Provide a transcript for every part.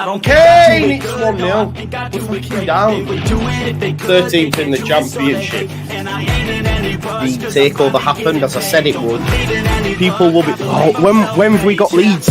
Okay, it's 1-0. We're freaking down. 13th in the championship. The takeover happened as I said it would. People will be. Oh, when have we got Leeds?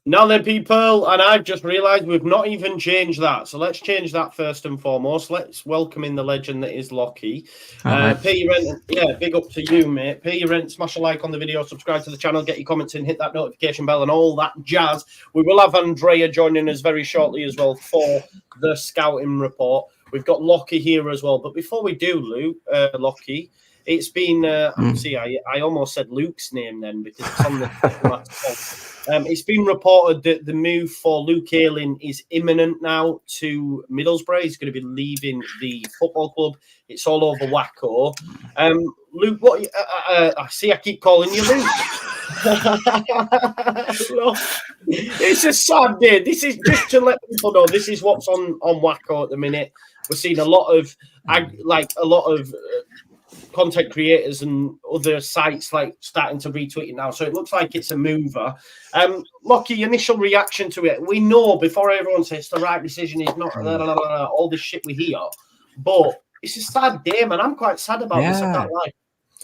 Now then, people, and I've just realised we've not even changed that. So let's change that first and foremost. Let's welcome in the legend that is Lockie. Pay your rent. Yeah, big up to you, mate. Pay your rent, smash a like on the video, subscribe to the channel, get your comments in, hit that notification bell and all that jazz. We will have Andrea joining us very shortly as well for the scouting report. We've got Lockie here as well. But before we do, Lockie, it's been, see, I almost said Luke's name then because it's on the it's been reported that the move for Luke Ayling is imminent now to Middlesbrough. He's going to be leaving the football club. It's all over Wacko. Luke, what? I see I keep calling you Luke. It's a sad day. This is just to let people know this is what's on Wacko at the minute. We're seeing a lot of content creators and other sites like starting to retweet it now, so it looks like it's a mover. Lockie, initial reaction to it. We know before everyone says the right decision is not all this shit we hear, but it's a sad day, man. I'm quite sad about this. I can't lie.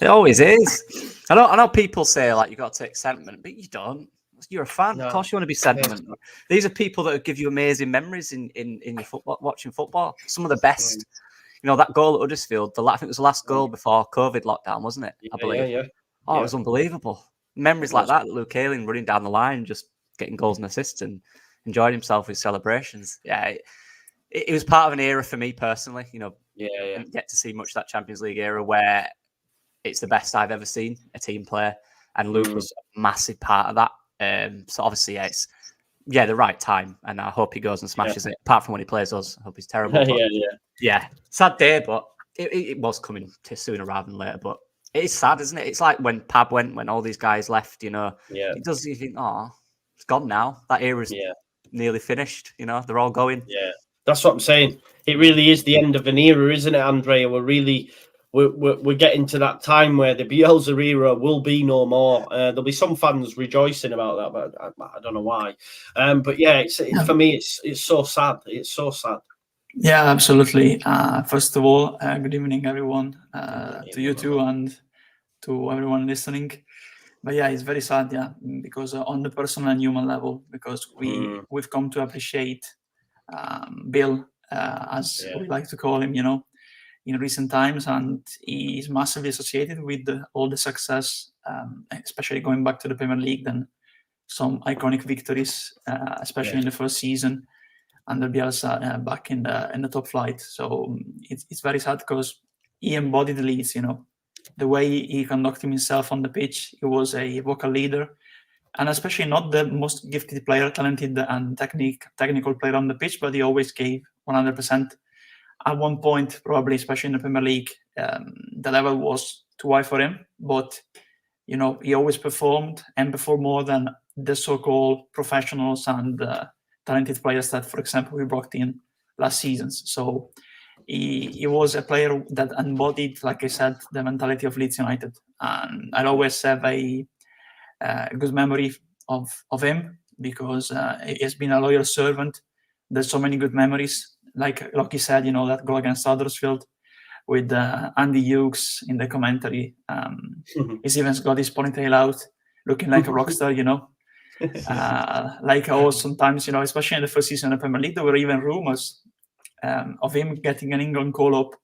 It always is. I know people say like you got to take sentiment, but you don't. You're a fan. No. Of course you want to be sentiment. These are people that give you amazing memories in your football, watching football. Some of the best. You know, that goal at Huddersfield, I think it was the last goal before COVID lockdown, wasn't it? I believe. Yeah. Oh, it was unbelievable. Memories like that, Luke Ayling running down the line, just getting goals and assists and enjoying himself with celebrations. Yeah, it was part of an era for me personally. You know, I didn't get to see much of that Champions League era where it's the best I've ever seen a team play. And Luke was a massive part of that. So obviously, it's the right time. And I hope he goes and smashes it. Apart from when he plays us, I hope he's terrible. Yeah, sad day, but it was coming to sooner rather than later. But it is sad, isn't it? It's like when Pab went, when all these guys left, you know. Yeah. It does, you think, oh, it's gone now. That era's nearly finished, you know. They're all going. Yeah, that's what I'm saying. It really is the end of an era, isn't it, Andrea? We're getting to that time where the Bielsa era will be no more. There'll be some fans rejoicing about that, but I don't know why. But yeah, it's for me, it's so sad. It's so sad. Yeah, absolutely. First of all, good evening, everyone, to you too and to everyone listening. But yeah, it's very sad, because on the personal and human level, because we've come to appreciate Bill, as we like to call him, you know, in recent times, and he's massively associated with all the success, especially going back to the Premier League, then some iconic victories, especially in the first season. Under Bielsa back in the top flight. So it's very sad because he embodied the Leeds, you know. The way he conducted himself on the pitch, he was a vocal leader. And especially not the most gifted player, talented and technical player on the pitch, but he always gave 100%. At one point, probably, especially in the Premier League, the level was too high for him. But, you know, he always performed and performed more than the so-called professionals and talented players that, for example, we brought in last seasons. So he was a player that embodied, like I said, the mentality of Leeds United. And I'll always have a good memory of him because he has been a loyal servant. There's so many good memories. Like Lockie said, you know, that goal against Huddersfield with Andy Hughes in the commentary. He's even got his ponytail out, looking like a rock star, you know. Like I was sometimes, you know, especially in the first season of the Premier League, there were even rumors of him getting an England call-up.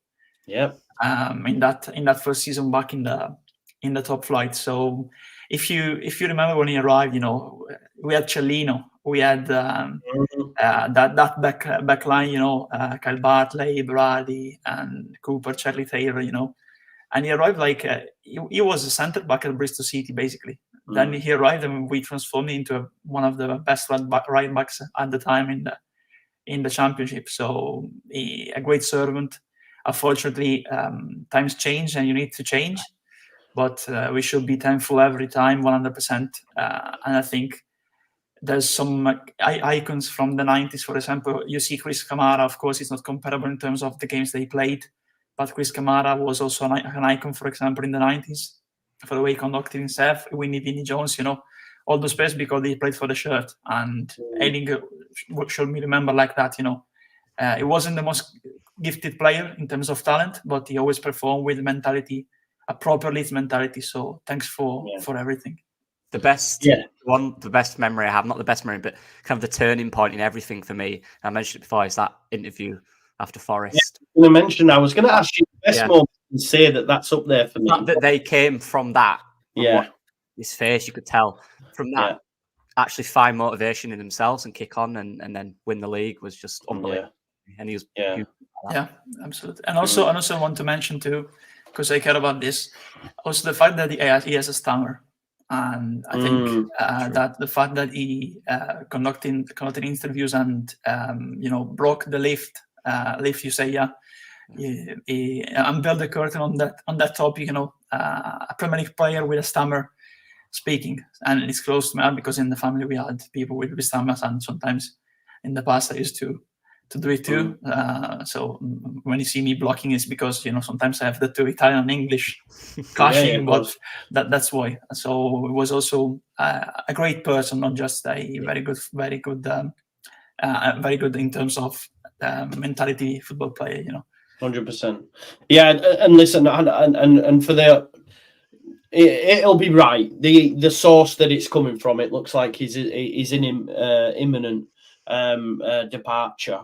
In that first season back in the top flight. So if you remember when he arrived, you know, we had Cellino, we had that back line, you know, Kyle Bartley, Brady, and Cooper, Charlie Taylor, you know, and he arrived like he was a centre back at Bristol City basically. Then he arrived and we transformed him into one of the best right backs at the time in the championship. So a great servant. Unfortunately, times change and you need to change, but we should be thankful every time, 100%. And I think there's some icons from the 90s, for example. You see Chris Kamara, of course, it's not comparable in terms of the games they played, but Chris Kamara was also an icon, for example, in the 90s, for the way he conducted himself. Vinnie Jones, all those players, because he played for the shirt. And Ayling should be remembered like that, He wasn't the most gifted player in terms of talent, but he always performed with mentality, a proper Leeds mentality. So thanks for everything. The best memory I have, not the best memory, but kind of the turning point in everything for me. I mentioned it before, is that interview after Forest. I was going to ask you the best moment and say that's up there for me. That they came from that. From his face, you could tell from that. Actually find motivation in themselves and kick on and then win the league was just unbelievable. And he was absolutely. And also want to mention too, because I care about this, also the fact that he has a stammer. And I think that the fact that he conducted interviews and broke the lift, you say, and built the curtain on that topic. A Premier League player with a stammer speaking, and it's close to me because in the family we had people with stammers, and sometimes in the past I used to do it too. So when you see me blocking, it's because sometimes I have the two Italian and English clashing, but that's why. So it was also a great person, not just a very good in terms of mentality football player. 100%. Yeah, and listen, and for it'll be right. The source that it's coming from, it looks like he's in imminent departure.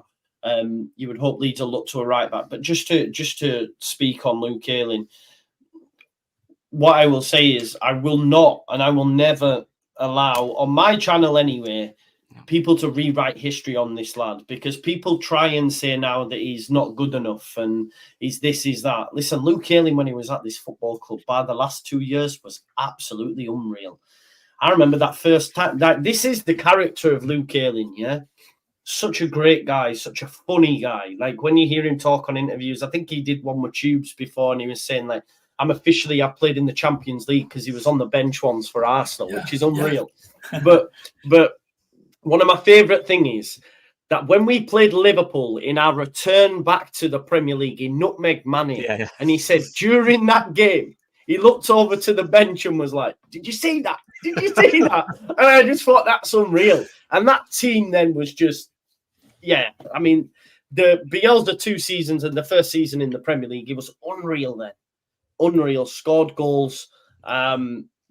You would hope Leeds will look to a right back, but just to speak on Luke Ayling, what I will say is I will not, and I will never allow on my channel anyway, people to rewrite history on this lad, because people try and say now that he's not good enough and he's this, he's that. Listen, Luke Ayling, when he was at this football club, by the last 2 years, was absolutely unreal. I remember that first time. This is the character of Luke Ayling, yeah? Such a great guy, such a funny guy. Like when you hear him talk on interviews, I think he did one with Tubes before, and he was saying like, I played in the Champions League, because he was on the bench once for Arsenal, which is unreal. But one of my favourite things is that when we played Liverpool in our return back to the Premier League, he nutmegged Manny, and he said during that game, he looked over to the bench and was like, "Did you see that? Did you see that?" And I just thought that's unreal. And that team then was just, I mean, the Bielsa 2 seasons and the first season in the Premier League, it was unreal then. Unreal. Scored goals.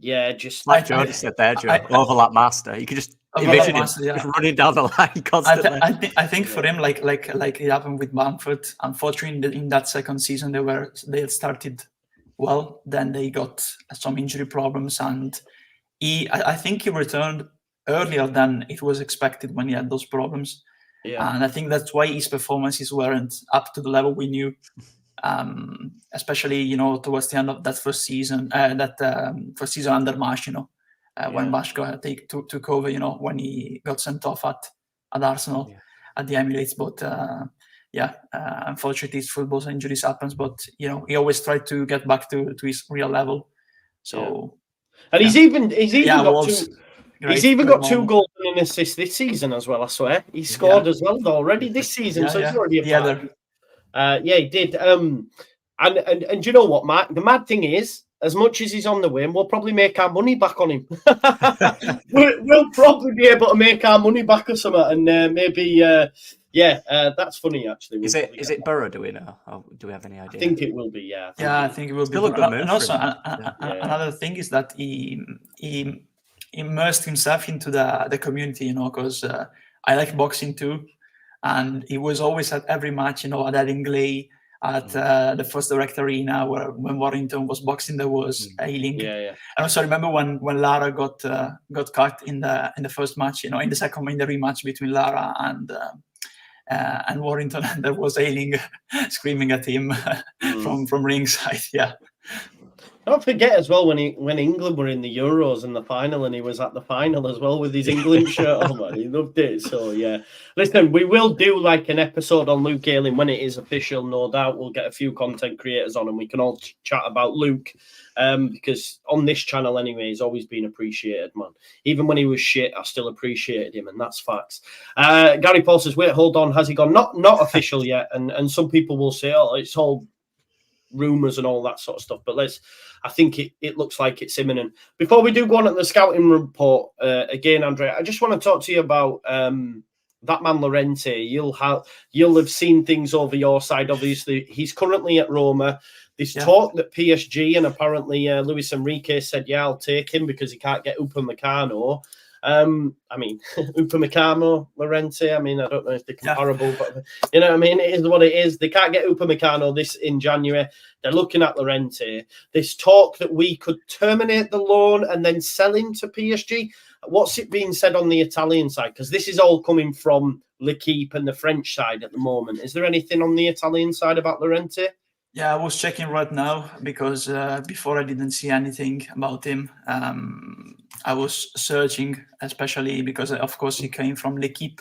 Just like Jody said there, Joe, overlap master. You could just envision him just running down the line constantly. I think for him, like it happened with Bamford, unfortunately in that second season they had started well, then they got some injury problems, and I think he returned earlier than it was expected when he had those problems. And I think that's why his performances weren't up to the level we knew. Especially towards the end of that first season, first season under Marsh, when Marsh took over, when he got sent off at Arsenal at the Emirates. But unfortunately, football injuries happens. But he always tried to get back to his real level. So, and he's even got 2 goals and an assist this season as well. I swear he scored as well already this season. So he's already the other. He did. And you know what, Matt? The mad thing is, as much as he's on the wing, we'll probably make our money back on him. we'll probably be able to make our money back or something, and maybe, that's funny actually. Is it Borough? Do we know? Or do we have any idea? I think it will be. I think it will Still be. A good move and also, another thing is that he immersed himself into the community. Because I like boxing too. And he was always at every match, at Adingley, at the First Direct Arena, when Warrington was boxing, there was Ayling. And also remember when Lara got cut in the first match, in the rematch between Lara and Warrington, and there was Ayling screaming at him from ringside. Don't forget as well when England were in the Euros in the final, and he was at the final as well with his England shirt on. Man, he loved it. So listen, we will do like an episode on Luke Ayling when it is official. No doubt, we'll get a few content creators on, and we can all chat about Luke, because on this channel anyway, he's always been appreciated, man. Even when he was shit, I still appreciated him, and that's facts. Gary Paul says, "Wait, hold on, has he gone?" Not official yet, and some people will say, "Oh, it's all rumours and all that sort of stuff. But I think it looks like it's imminent. Before we do go on at the scouting report, again, Andrea, I just want to talk to you about that man Llorente. You'll have seen things over your side. Obviously, he's currently at Roma. There's talk that PSG, and apparently Luis Enrique said, yeah, I'll take him because he can't get Upamecano. I mean, Upamecano, Llorente, I mean, I don't know if they're comparable, but you know what I mean? It is what it is. They can't get Upamecano in January. They're looking at Llorente. There's talk that we could terminate the loan and then sell him to PSG. What's it being said on the Italian side? Because this is all coming from L'Équipe and the French side at the moment. Is there anything on the Italian side about Llorente? Yeah, I was checking right now because before I didn't see anything about him. I was searching, especially because, of course, he came from L'Équipe.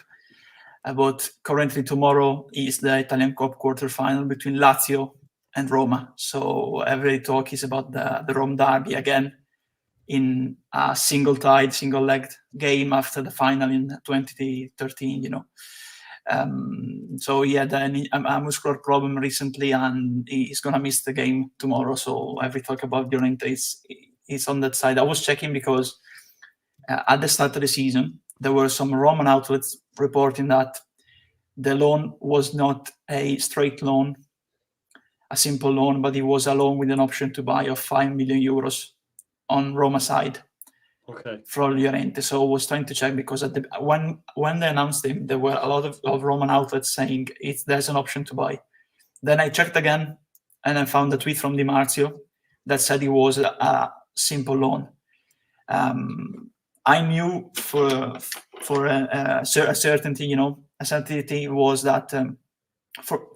But currently tomorrow is the Italian Cup quarterfinal between Lazio and Roma. So every talk is about the Rome derby again in a single-legged game after the final in 2013, you know. So he had a muscular problem recently and he's going to miss the game tomorrow. So every talk about Llorente is on that side. I was checking because at the start of the season, there were some Roman outlets reporting that the loan was not a straight loan, a simple loan, but it was a loan with an option to buy of 5 million euros on Roma side. Okay. For Llorente. So I was trying to check because when they announced him, there were a lot of Roman outlets saying there's an option to buy. Then I checked again and I found a tweet from Di Marzio that said it was a simple loan. I knew for a certainty, you know, a certainty was that for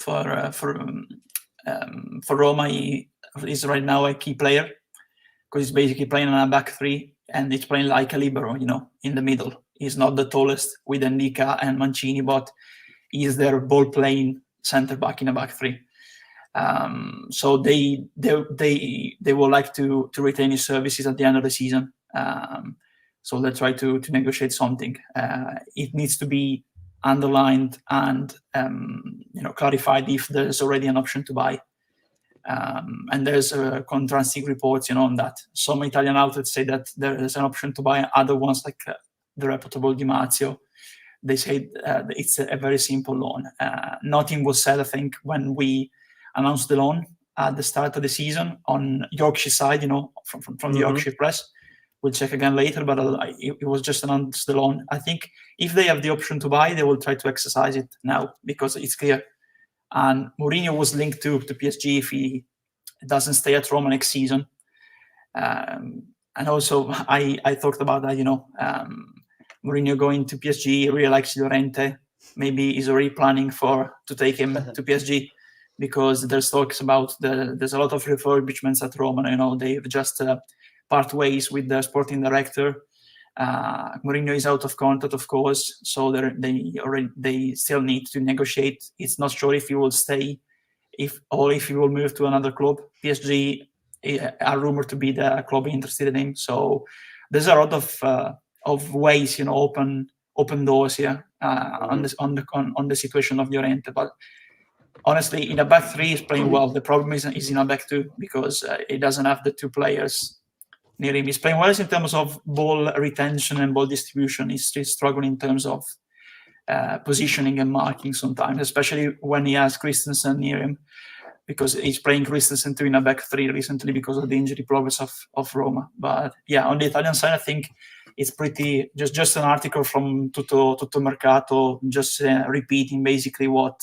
Roma, he is right now a key player because he's basically playing on a back three and he's playing like a libero, you know, in the middle. He's not the tallest with Ndika and Mancini, but he's their ball-playing centre back in a back three. So they would like to retain his services at the end of the season. So they try to negotiate something. It needs to be underlined and clarified if there's already an option to buy. And there's contrasting reports, you know, on that. Some Italian outlets say that there is an option to buy. Other ones, like the reputable Di Marzio, they say it's a very simple loan. Nothing was said, I think, when we announced the loan at the start of the season on Yorkshire side, you know, from the Yorkshire press. We'll check again later, but it was just announced the loan. I think if they have the option to buy, they will try to exercise it now because it's clear. And Mourinho was linked to PSG if he doesn't stay at Roma next season. And also, I talked about that, you know, Mourinho going to PSG, really likes Llorente. Maybe he's already planning to take him to PSG because there's talks about there's a lot of refurbishments at Roma. You know, they've just part ways with the sporting director. Mourinho is out of contract, of course, so they still need to negotiate. It's not sure if he will stay, if he will move to another club. PSG are rumored to be the club interested in him. So there's a lot of ways, you know, open doors here on the situation of Llorente. But honestly, in a back three, he's playing well. The problem is in a back two because he doesn't have the two players near him. He's playing well in terms of ball retention and ball distribution. He's still struggling in terms of positioning and marking sometimes, especially when he has Christensen near him, because he's playing Christensen too in a back three recently because of the injury progress of Roma. But yeah, on the Italian side, I think it's pretty just an article from Tutto Mercato, just repeating basically what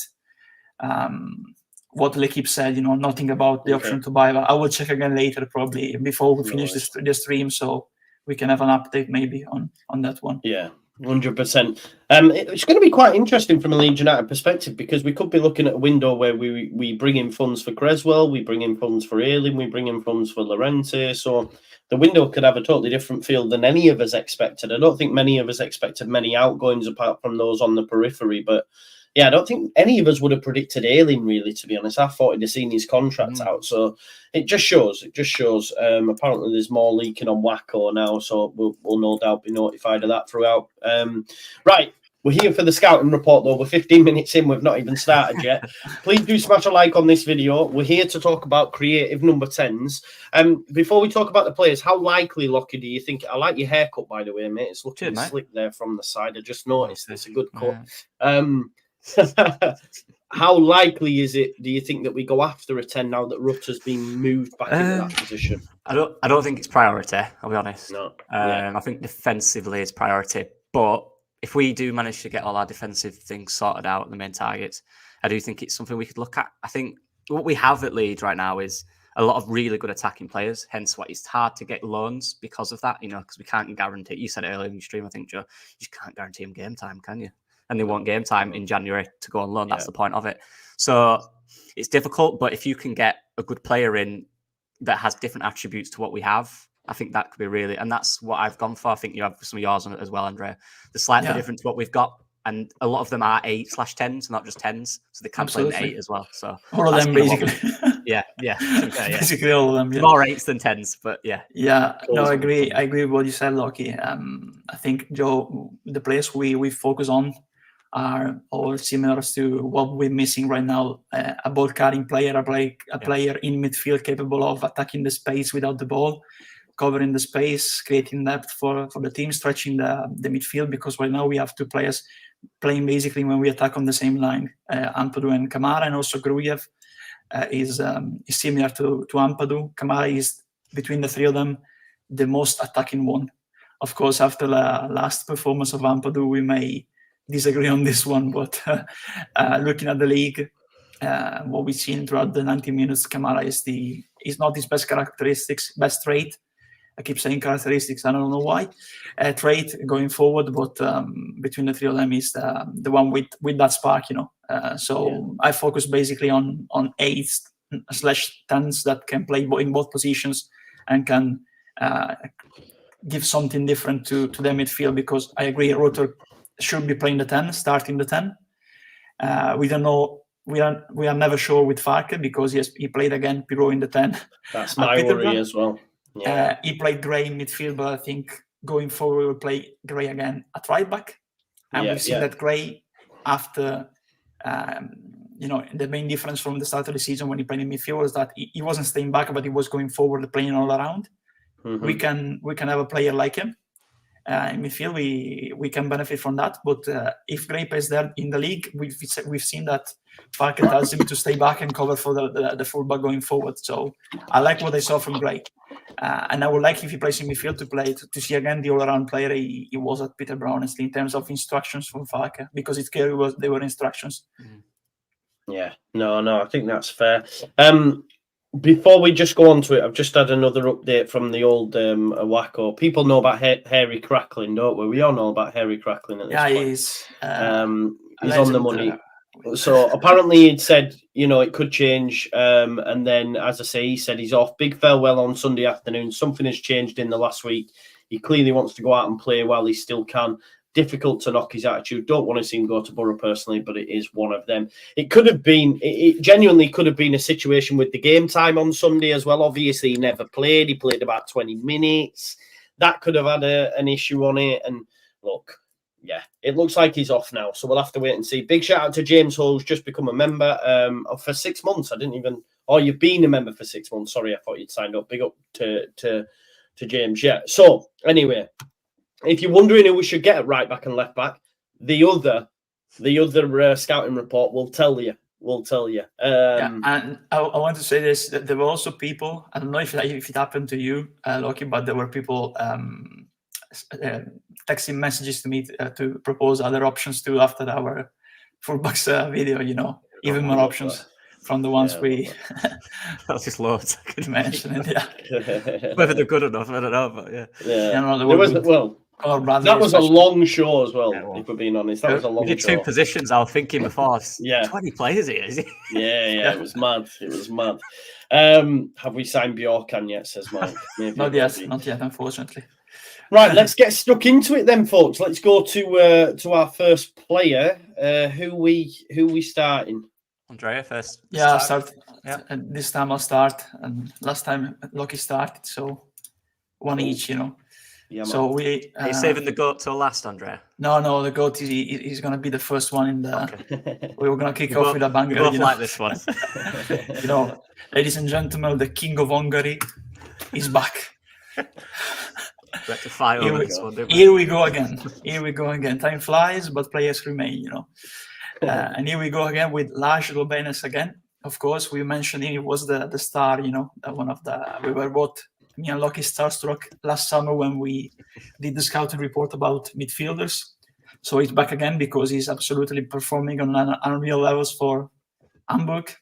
L'Équipe said, you know, nothing about the option to buy. But I will check again later, probably before we finish the stream, so we can have an update maybe on that one. Yeah, 100%. It's going to be quite interesting from a Leeds United perspective because we could be looking at a window where we bring in funds for Creswell, we bring in funds for Ayling, we bring in funds for Llorente. So the window could have a totally different feel than any of us expected. I don't think many of us expected many outgoings apart from those on the periphery, but yeah, I don't think any of us would have predicted Ayling, really, to be honest. I thought he'd have seen his contract out. So it just shows. Apparently, there's more leaking on Wacko now, so we'll no doubt be notified of that throughout. Right, We're here for the scouting report, though. We're 15 minutes in. We've not even started yet. Please do smash a like on this video. We're here to talk about creative number 10s. Before we talk about the players, how likely, Lockie, do you think? I like your haircut, by the way, mate. It's looking slick there from the side. I just noticed it's a good cut. How likely is it, do you think, that we go after a 10 now that Rutter's been moved back into that position? I don't think it's priority, I'll be honest. No. I think defensively is priority. But if we do manage to get all our defensive things sorted out, the main targets, I do think it's something we could look at. I think what we have at Leeds right now is a lot of really good attacking players, hence why it's hard to get loans because of that, because we can't guarantee. You said it earlier in your stream, I think, Joe, you just can't guarantee them game time, can you? And they want game time in January to go on loan. That's the point of it. So it's difficult, but if you can get a good player in that has different attributes to what we have, I think that could be really, and that's what I've gone for. I think you have some of yours on it as well, Andrea. The slightly different to what we've got, and a lot of them are 8/10s, not just 10s, so they can play an 8 as well. So all of them basically. Basically all of them. Yeah. More 8s than 10s, but yeah. No, I agree. I agree with what you said, Lockie. I think, Joe, the players we focus on are all similar to what we're missing right now. A ball carrying player, a player in midfield capable of attacking the space without the ball, covering the space, creating depth for the team, stretching the midfield, because right now we have two players playing basically when we attack on the same line. Ampadu and Kamara, and also Grujev is similar to Ampadu. Kamara is, between the three of them, the most attacking one. Of course, after the last performance of Ampadu, we may disagree on this one, but looking at the league, what we've seen throughout the 90 minutes, Kamara is not his best characteristics, best trait. I keep saying characteristics, I don't know why. Trait going forward, but between the three of them is the one with that spark, I focus basically on 8/10s that can play in both positions and can give something different to their midfield, because I agree, Rutter should be playing the 10, starting the 10. We don't know. We are never sure with Farke, because he played again Pirou in the 10. That's my worry as well. Yeah. He played Gray in midfield, but I think going forward we'll play Gray again at right back. And we've seen that Gray, after the main difference from the start of the season when he played in midfield was that he wasn't staying back, but he was going forward, playing all around. Mm-hmm. We can have a player like him in midfield. We can benefit from that. But if Gray plays there in the league, we've seen that Farke tells him to stay back and cover for the fullback going forward. So I like what I saw from Gray. And I would like, if he plays in midfield, to see again the all-around player he was at Peterborough, honestly, in terms of instructions from Farke, because it's clear they were instructions. Yeah, no, I think that's fair. Before we just go on to it, I've just had another update from the old Wacko. People know about Harry Crackling, don't we? We all know about Harry Crackling at this point. He's on the money. So apparently he'd said, it could change. And then, as I say, he said he's off. Big farewell on Sunday afternoon. Something has changed in the last week. He clearly wants to go out and play while he still can. Difficult to knock his attitude. Don't want to see him go to Borough personally, but it is one of them. It could have been, it genuinely could have been a situation with the game time on Sunday as well. Obviously, he never played. He played about 20 minutes. That could have had an issue on it. And look, yeah, it looks like he's off now. So we'll have to wait and see. Big shout out to James Hull, who's just become a member for 6 months. You've been a member for 6 months. Sorry, I thought you'd signed up. Big up to James. Yeah. So anyway, if you're wondering who we should get at right back and left back, the other scouting report will tell you. And I want to say this: that there were also people. I don't know if it happened to you, Loki, but there were people texting messages to me to propose other options too after our fullbacks video. Even more options from the ones we. That's just loads. I could mention it. Yeah. Whether they're good enough, I don't know, but yeah. That was a long show as well, if we're being honest. That was a long show. We did two positions. I was thinking before. 20 players here, is it? Yeah. It was mad. Have we signed Bjorkan yet, says Mike? Not yet, unfortunately. Right, let's get stuck into it then, folks. Let's go to our first player. Who we starting? Andrea first. Yeah, I'll start. Yeah. And this time I'll start. And last time Loki started, so one each, Yeah, so we are you saving the goat till last, Andrea? No, the goat is going to be the first one in the. Okay. We were going to kick off with a banger. We both like this one. Ladies and gentlemen, the King of Hungary is back. We have to fight over this one, didn't we? Here we go again. Here we go again. Time flies, but players remain. And here we go again with László Benes again. Of course, we mentioned he was the star. One of the. We were both, me and Lucky, starstruck last summer when we did the scouting report about midfielders. So he's back again because he's absolutely performing on unreal levels for Hamburg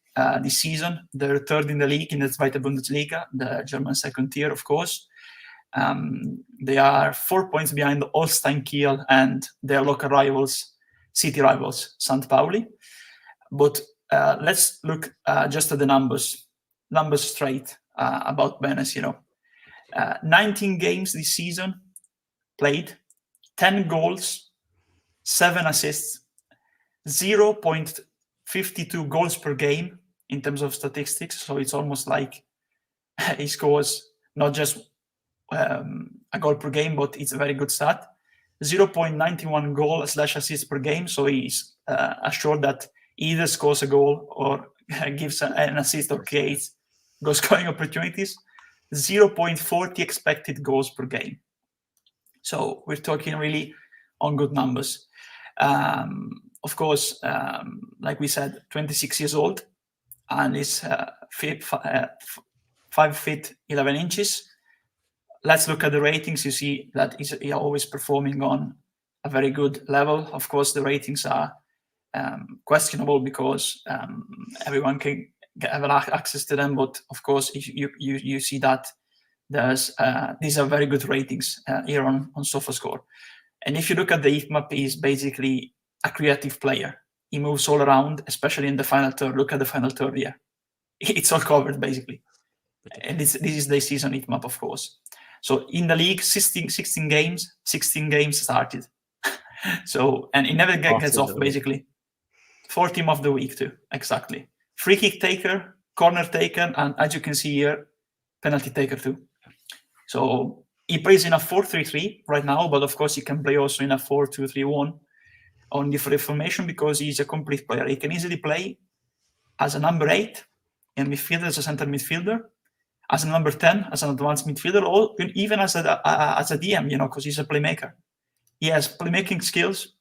this season. They're third in the league in the Zweite Bundesliga, the German second tier, of course. They are 4 points behind Holstein Kiel and their local rivals, city rivals, St. Pauli. But let's look just at the numbers straight about Benes. 19 games this season played, 10 goals, 7 assists, 0.52 goals per game in terms of statistics. So it's almost like he scores not just a goal per game, but it's a very good stat. 0.91 goal/assist per game. So he's assured that either scores a goal or gives an assist or creates goal-scoring opportunities. 0.40 expected goals per game. So we're talking really on good numbers. Of course, like we said, 26 years old, and is 5 feet 11 inches. Let's look at the ratings. You see that he's always performing on a very good level. Of course, the ratings are questionable because everyone can have access to them. But of course, you see that these are very good ratings here on SofaScore. And if you look at the heat map, he's basically a creative player. He moves all around, especially in the final third. Look at the final third here. It's all covered, basically. And this is the season heat map, of course. So in the league, 16 games started. So, and he never gets off, basically. 4 team of the week, too, exactly. Free kick taker, corner taker, and as you can see here, penalty taker, too. So he plays in a 4-3-3 right now, but of course he can play also in a 4-2-3-1 on different formation because he's a complete player. He can easily play as a number 8 in midfielder, as a center midfielder, as a number 10, as an advanced midfielder, or even as a DM, because he's a playmaker. He has playmaking skills.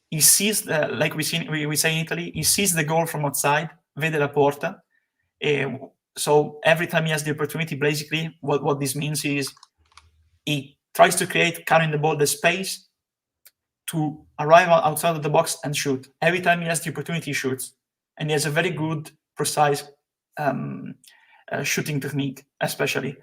He sees, like we say in Italy, he sees the goal from outside, vede la porta. So every time he has the opportunity, basically, what this means is he tries to carrying the ball, the space to arrive outside of the box and shoot. Every time he has the opportunity, he shoots. And he has a very good, precise shooting technique, especially.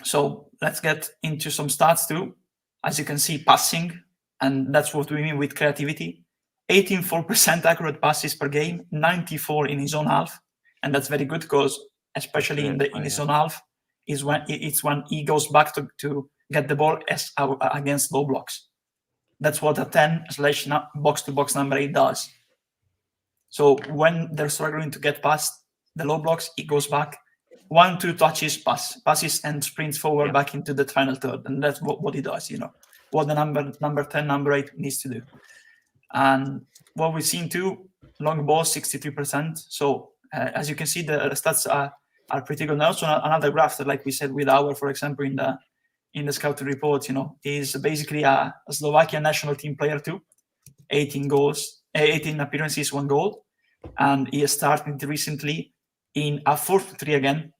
So let's get into some stats too. As you can see, passing, and that's what we mean with creativity. 84% accurate passes per game, 94 in his own half. And that's very good because, especially in his own half, is when he goes back to get the ball against low blocks. That's what a 10/box-to-box number 8 does. So when they're struggling to get past the low blocks, he goes back, 1-2 touches, passes and sprints forward back into the final third. And that's what he does, what the number 10, number 8 needs to do. And what we've seen too, long ball, 63%. So as you can see, the stats are pretty good. And also another graph that, like we said, with for example, in the scouting report, is basically a Slovakian national team player too. 18 appearances, 1 goal. And he has started recently in a 4-3 again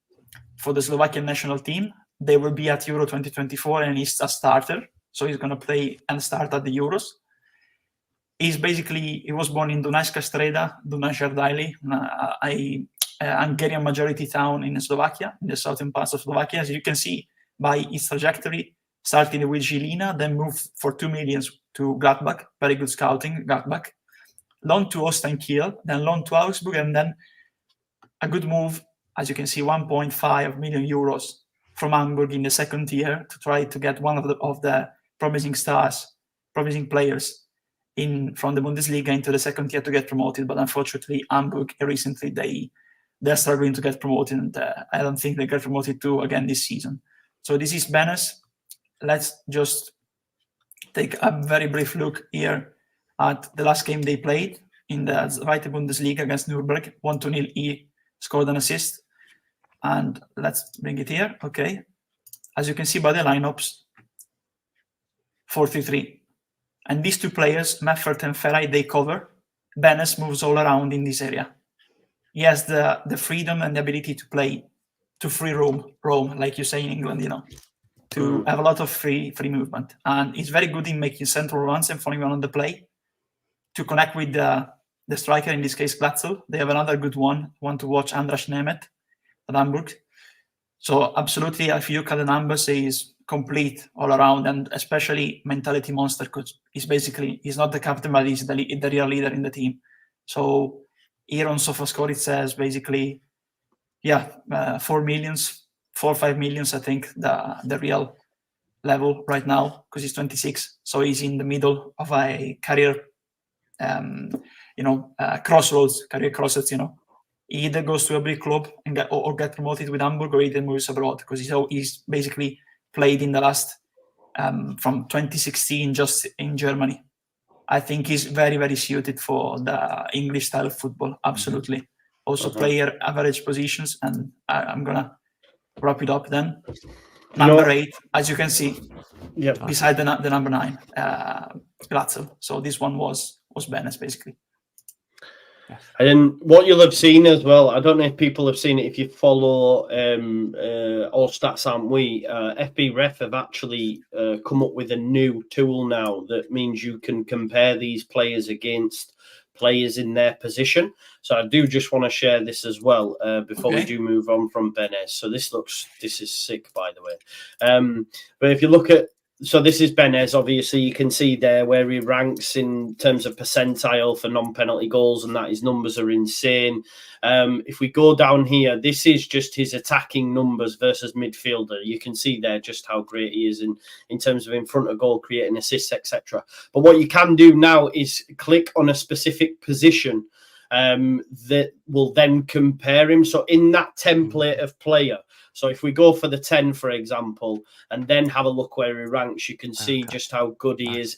for the Slovakian national team. They will be at Euro 2024 and he's a starter. So he's going to play and start at the Euros. He was born in Dunajska Streda, Dunaj Ardali, a Hungarian majority town in Slovakia, in the southern parts of Slovakia. As you can see by his trajectory, starting with Žilina, then moved for 2 million to Gladbach, very good scouting, Gladbach. Loan to Holstein Kiel, then loan to Augsburg, and then a good move, as you can see, 1.5 million euros from Hamburg in the second tier to try to get one of the promising players from the Bundesliga into the second tier to get promoted. But unfortunately, Hamburg recently they're struggling to get promoted, and I don't think they get promoted too again this season. So this is Benes. let's just take a very brief look here at the last game they played in the Zweite Bundesliga against Nuremberg. 1-0. He scored an assist. And let's bring it here. Okay. As you can see by the lineups, 4-3-3. And these two players, Meffert and Ferai, they cover. Benes moves all around in this area. He has the freedom and the ability to play, to free roam, like you say in England, to have a lot of free movement. And he's very good in making central runs and following on the play to connect with the striker, in this case, Glatzel. They have another good one to watch, Andras Nemeth at Hamburg. So absolutely, if you look at the numbers, he's complete all around, and especially mentality monster, because he's not the captain, but he's the real leader in the team. So here on SofaScore, it says basically, 4 or 5 millions, I think, the real level right now, because he's 26. So he's in the middle of a career, crossroads, career crossroads, He either goes to a big club and get promoted with Hamburg, or either moves abroad, because he's basically played in the last, from 2016, just in Germany. I think he's very, very suited for the English style of football, absolutely. Also player average positions, and I'm going to wrap it up then. Number 8, as you can see, beside the number 9, Glatzel. So this one was Benes, basically. And what you'll have seen as well, I don't know if people have seen it, if you follow All Stats Aren't We, FB Ref have actually come up with a new tool now that means you can compare these players against players in their position. So I do just want to share this as well before we do move on from Benes. So this is sick, by the way. But if you look at, so this is Benes, obviously you can see there where he ranks in terms of percentile for non-penalty goals, and that his numbers are insane. If we go down here, this is just his attacking numbers versus midfielder. You can see there just how great he is in terms of in front of goal, creating assists, etc. But what you can do now is click on a specific position that will then compare him. So in that template of player, so if we go for the 10, for example, and then have a look where he ranks, you can see just how good he is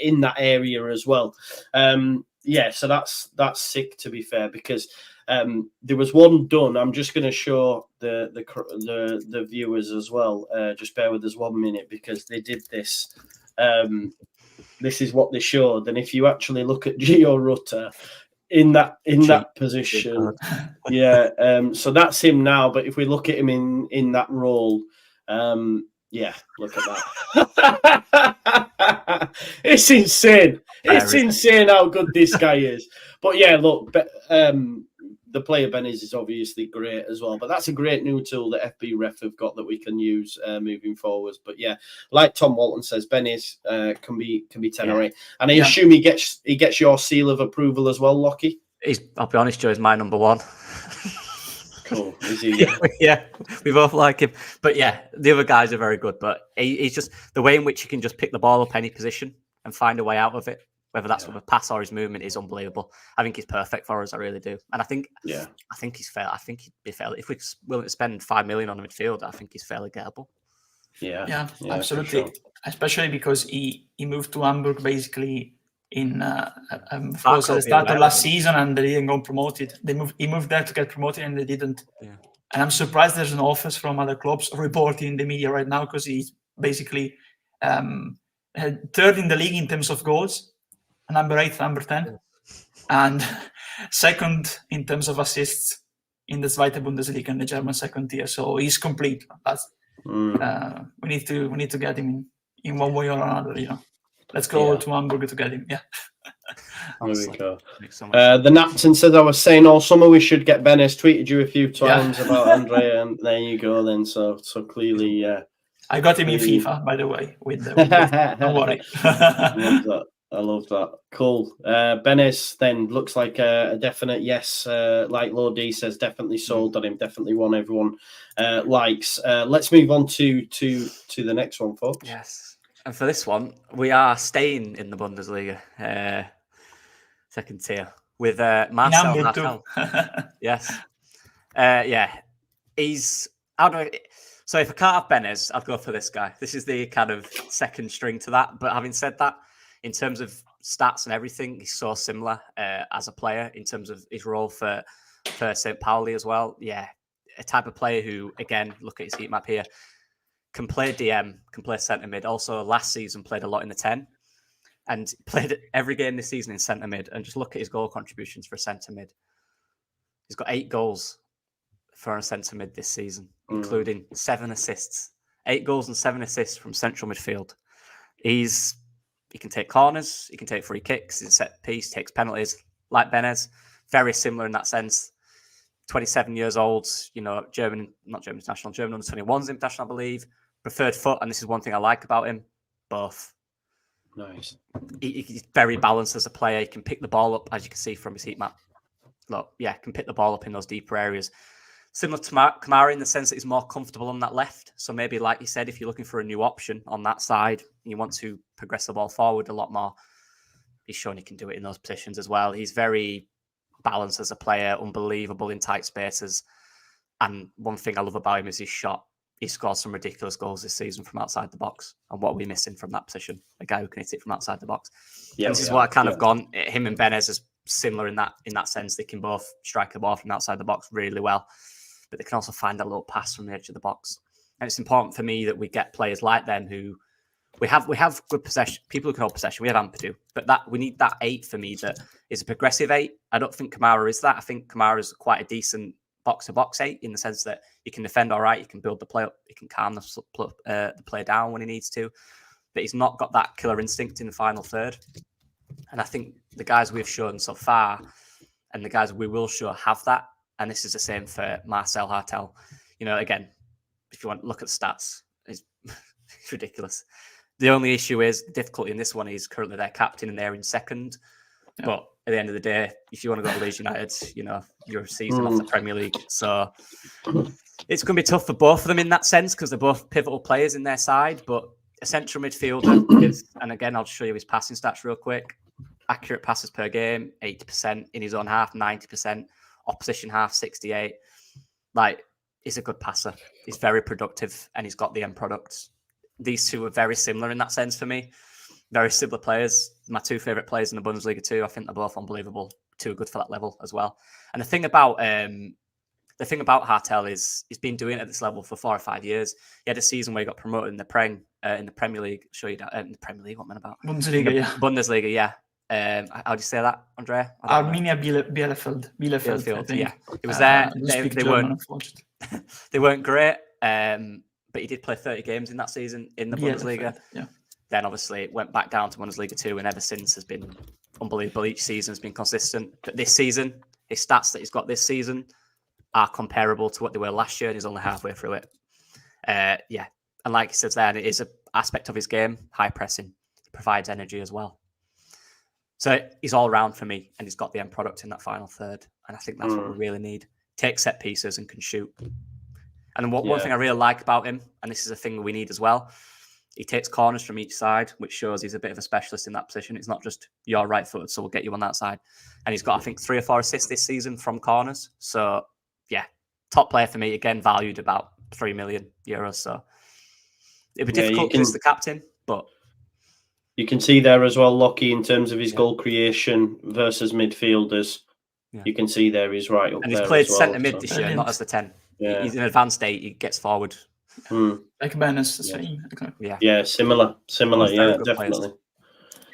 in that area as well. So that's sick, to be fair, because there was one done. I'm just going to show the viewers as well. Just bear with us 1 minute, because they did this. This is what they showed, and if you actually look at Gio Rutter in that position, so that's him now. But if we look at him in that role, look at that. It's insane. It's insane how good this guy is. But yeah, look, the player Benes is obviously great as well. But that's a great new tool that FB Ref have got that we can use moving forwards. But yeah, like Tom Walton says, Benes can be 10 or 8. And I assume he gets your seal of approval as well, Lockie? I'll be honest, Joe, is my number 1. Cool. Is he? Yeah, we both like him. But yeah, the other guys are very good. But he's just the way in which he can just pick the ball up any position and find a way out of it, whether that's with a pass or his movement, is unbelievable. I think he's perfect for us. I really do. And I think he's fair. I think he'd be fair. If we're willing to spend 5 million on a midfielder, I think he's fairly gettable. Yeah, absolutely. Sure. Especially because he moved to Hamburg basically in the start of last season, and they didn't go promoted. He moved there to get promoted, and they didn't. Yeah. And I'm surprised there's no offers from other clubs reporting in the media right now, because he's basically third in the league in terms of goals, number 8, number 10, and second in terms of assists in the Zweite Bundesliga, in the German second tier. So he's complete. That's we need to get him in one way or another. Let's go to Hamburg to get him. Yeah. There we go. The Napton says, I was saying all summer we should get Benes. Tweeted you a few times about Andrea, and there you go then. So clearly, I got him in FIFA, by the way. Don't worry. I love that. Cool. Benes then looks like a definite yes. Like Lord D says, definitely sold on him. Definitely one everyone likes. Let's move on to the next one, folks. Yes. And for this one, we are staying in the Bundesliga, second tier, with Marcel Hartel. Yes. He's... So if I can't have Benes, I'd go for this guy. This is the kind of second string to that. But having said that, in terms of stats and everything, he's so similar as a player in terms of his role for St. Pauli as well. Yeah, a type of player who, again, look at his heat map here, can play DM, can play centre mid. Also, last season played a lot in the 10 and played every game this season in centre mid. And just look at his goal contributions for centre mid. He's got 8 goals for a centre mid this season, including 7 assists. 8 goals and 7 assists from central midfield. He can take corners, he can take free kicks, he's a set piece, takes penalties, like Benes. Very similar in that sense. 27 years old, not German international, German under 21s international, I believe. Preferred foot, and this is one thing I like about him, both. Nice. He's very balanced as a player. He can pick the ball up, as you can see from his heat map. Look, yeah, can pick the ball up in those deeper areas. Similar to Kamara in the sense that he's more comfortable on that left. So maybe, like you said, if you're looking for a new option on that side, you want to progress the ball forward a lot more, he's shown he can do it in those positions as well. He's very balanced as a player, unbelievable in tight spaces. And one thing I love about him is his shot. He scored some ridiculous goals this season from outside the box. And what are we missing from that position? A guy who can hit it from outside the box. Yeah, and this is what I kind of gone. Him and Benes is similar in that sense. They can both strike the ball from outside the box really well, but they can also find that little pass from the edge of the box. And it's important for me that we get players like them who we have good possession, people who can hold possession. We have Ampadu, but we need that 8 for me that is a progressive 8. I don't think Kamara is that. I think Kamara is quite a decent box-to-box 8 in the sense that he can defend all right, he can build the play up, he can calm the play down when he needs to, but he's not got that killer instinct in the final third. And I think the guys we've shown so far and the guys we will show have that. And this is the same for Marcel Hartel. Again, if you want to look at the stats, it's ridiculous. The only issue is the difficulty in this one is currently their captain and they're in second. Yeah. But at the end of the day, if you want to go to Leeds United, you're a season off the Premier League. So it's going to be tough for both of them in that sense because they're both pivotal players in their side. But a central midfielder is, and again, I'll show you his passing stats real quick. Accurate passes per game, 80% in his own half, 90%. Opposition half, 68. He's a good passer. He's very productive and he's got the end products. These two are very similar in that sense for me. Very similar players. My 2 favourite players in the Bundesliga too. I think they're both unbelievable. Too good for that level as well. And the thing about Hartel is he's been doing it at this level for 4 or 5 years. He had a season where he got promoted in the Premier League. Show you that in the Premier League. What am I about? Bundesliga, yeah. Bundesliga, yeah. How do you say that, Andrea? Arminia Bielefeld. I think. Yeah, it was there. They weren't great, but he did play 30 games in that season in the Bundesliga. Yeah. Then obviously it went back down to Bundesliga 2, and ever since has been unbelievable. Each season has been consistent. But this season, his stats that he's got this season are comparable to what they were last year, and he's only halfway through it. Yeah, and like he says there, it is an aspect of his game, high pressing. He provides energy as well. So he's all round for me, and he's got the end product in that final third. And I think that's what we really need. Takes set pieces and can shoot. And one thing I really like about him, and this is a thing we need as well, he takes corners from each side, which shows he's a bit of a specialist in that position. It's not just you're right-footed, so we'll get you on that side. And he's got, I think, 3 or 4 assists this season from corners. So, yeah, top player for me, again, valued about €3 million. So it'd be difficult because he's the captain, but... You can see there as well, Lockie, in terms of his goal creation versus midfielders. Yeah. You can see there he's right up there. And he's played centre mid this year, not as the 10. Yeah. He's in advanced state, he gets forward. Like Benes, the same. Yeah, similar, yeah, definitely. Players.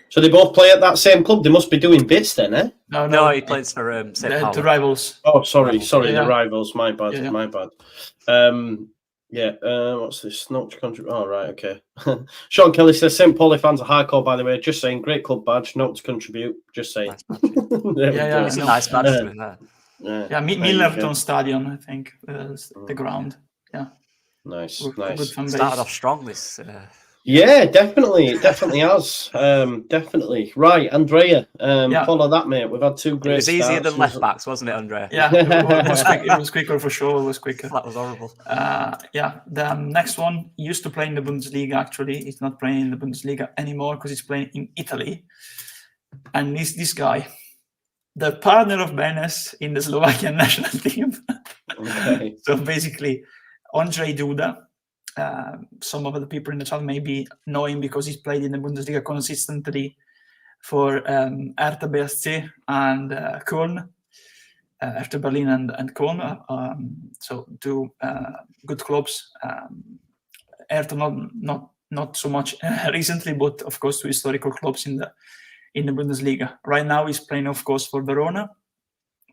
So they both play at that same club. They must be doing bits then, eh? No, he plays for St. Pauli. The rivals. Oh, sorry, the rivals. My bad, my bad. What's this? Not to contribute. Oh, right, okay. Sean Kelly says St. Pauli fans are hardcore, by the way. Just saying, great club badge, not to contribute. Just saying. Nice it's a nice badge to win there. Millerton Stadion, I think, the ground. Yeah. Nice. Good started off strong this. Yeah, definitely. It definitely has. Definitely. Right, Andrea, follow that, mate. We've had 2 great It was easier than left backs, wasn't it, Andrea? Yeah, it was quicker for sure. It was quicker. That was horrible. The next one, he used to play in the Bundesliga, actually. He's not playing in the Bundesliga anymore because he's playing in Italy. And this guy, the partner of Benes in the Slovakian national team. Okay. So basically, Ondrej Duda. some of the people in the chat maybe know him because he's played in the Bundesliga consistently for Hertha BSC and Köln, Hertha Berlin and Köln. So two good clubs. Hertha not so much recently, but of course two historical clubs in the Bundesliga. Right now he's playing, of course, for Verona.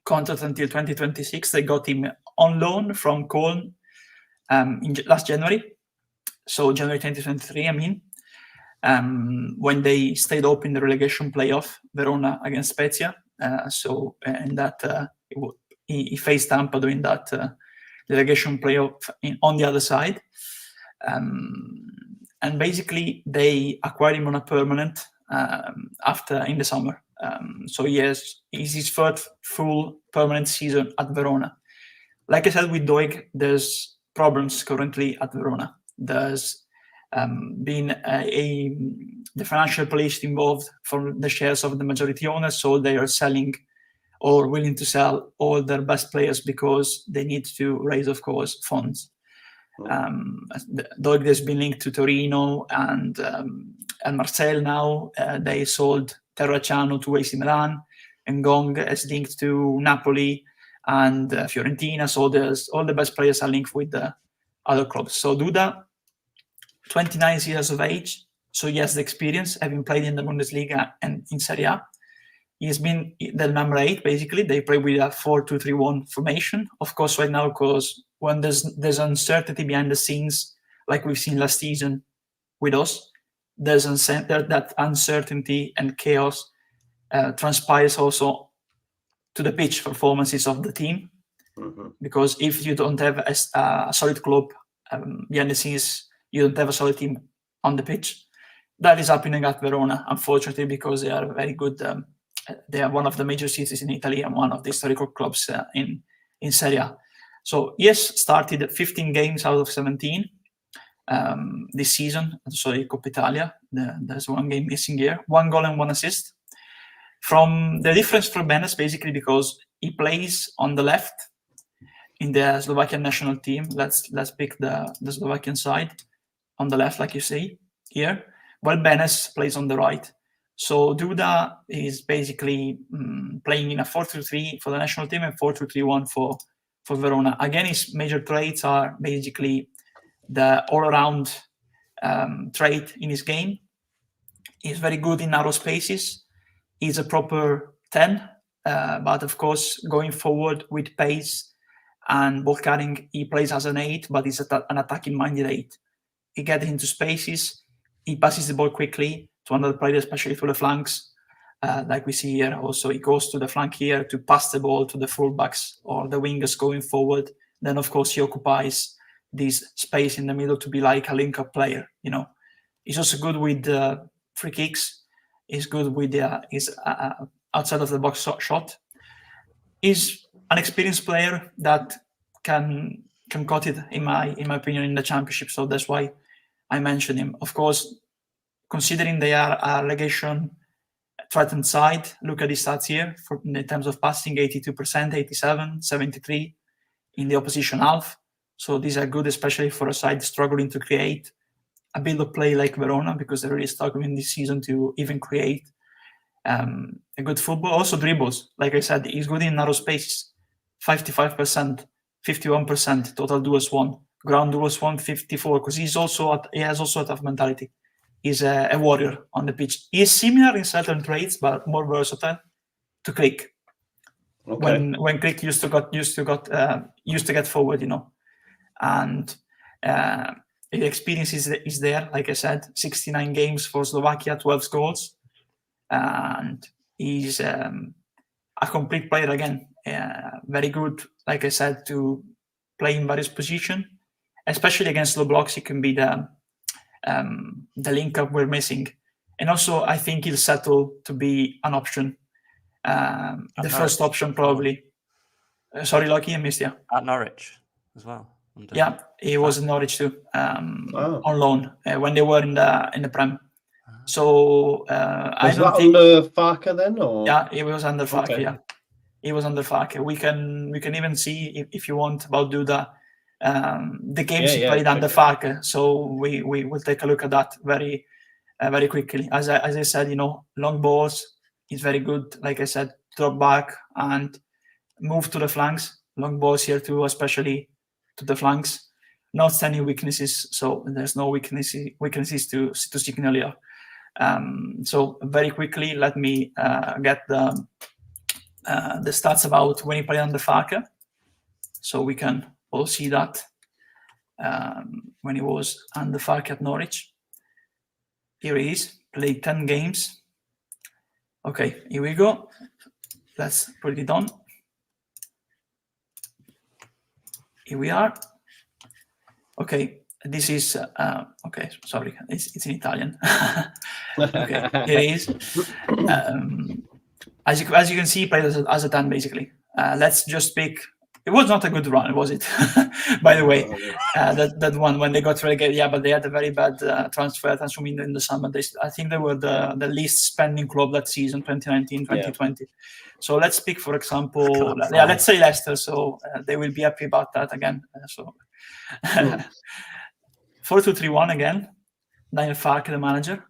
Contract until 2026. They got him on loan from Köln last January. So January 2023, I mean, when they stayed up in the relegation playoff, Verona against Spezia. And that he faced Tampa during that relegation playoff on the other side. And basically, they acquired him on a permanent after in the summer. So yes, it's his first full permanent season at Verona. Like I said, with Doig, there's problems currently at Verona. There's been the financial police involved for the shares of the majority owners, so they are selling or willing to sell all their best players because they need to raise, of course, funds. Doig has been linked to Torino and Marseille now. They sold Terracciano to AC Milan, and Gong is linked to Napoli and Fiorentina. So there's all the best players are linked with the other clubs. So Duda, 29 years of age, so he has the experience, having played in the Bundesliga and in Serie A. He's been the number 8, basically. They play with a 4-2-3-1 formation. Of course, right now, because when there's uncertainty behind the scenes, like we've seen last season with us, there's that uncertainty and chaos transpires also to the pitch performances of the team. Mm-hmm. Because if you don't have a solid club behind the scenes, you don't have a solid team on the pitch. That is happening at Verona, unfortunately, because they are very good. They are one of the major cities in Italy and one of the historical clubs in Serie A. So yes, started 15 games out of 17 this season. Sorry, Coppa Italia. There's one game missing here. 1 goal and 1 assist. From the difference for Benes, basically because he plays on the left in the Slovakian national team. Let's pick the Slovakian side on the left, like you see here. While Benes plays on the right. So Duda is basically playing in a 4-2-3 for the national team and 4-2-3-1 for Verona. Again, his major traits are basically the all-around trait in his game. He's very good in narrow spaces. He's a proper 10, but of course, going forward with pace and ball carrying, he plays as an 8, but he's an attacking-minded 8. He gets into spaces. He passes the ball quickly to another player, especially through the flanks, like we see here. Also, he goes to the flank here to pass the ball to the fullbacks or the wingers going forward. Then, of course, he occupies this space in the middle to be like a link-up player. You know, he's also good with free kicks. He's good with his outside of the box shot. He's an experienced player that can cut it, in my opinion, in the championship. So that's why I mentioned him. Of course, considering they are a relegation threatened side, look at his stats here in terms of passing: 82%, 87, 73 in the opposition half. So these are good, especially for a side struggling to create a build of play like Verona, because they're really struggling this season to even create a good football. Also dribbles, like I said, he's good in narrow spaces. 55%, 51% total duels won, ground duels won 54, because he has also a tough mentality. He's a warrior on the pitch. He is similar in certain traits, but more versatile to Krik. Okay. When Krik used to get forward, you know, and the experience is there. Like I said, 69 games for Slovakia, 12 goals, and he's a complete player again. Very good, like I said, to play in various positions, especially against low blocks. He can be the link up we're missing, and also I think he'll settle to be an option, the first option probably. Sorry, Lucky, I missed you. At Norwich as well. Yeah, he was in Norwich too, on loan when they were in the Prem. So I don't think under Farke then, or yeah, he was under Farke. Okay. Yeah, he was under Farke. We can even see if you want about Duda the games he played under Farke. So we will take a look at that very quickly. As I said, long balls, he's very good. Like I said, drop back and move to the flanks. Long balls here too, especially to the flanks. Not any weaknesses, so there's no weaknesses to signal here. So very quickly, let me get the stats about when he played under Farke, so we can all see that when he was under Farke at Norwich. Here he is, played 10 games. Okay, here we go. Let's put it on. Here we are. Okay, this is okay. Sorry, it's in Italian. Okay, here it is. As you can see, he played as a 10 basically. Let's just pick. It was not a good run, was it? By the way, that one when they got relegated. Yeah, but they had a very bad transfer in the summer. I think they were the least spending club that season, 2019-2020. Yeah. So let's pick, for example, let's say Leicester. So they will be happy about that again. 4-2-3-1 again. Daniel Farke, the manager.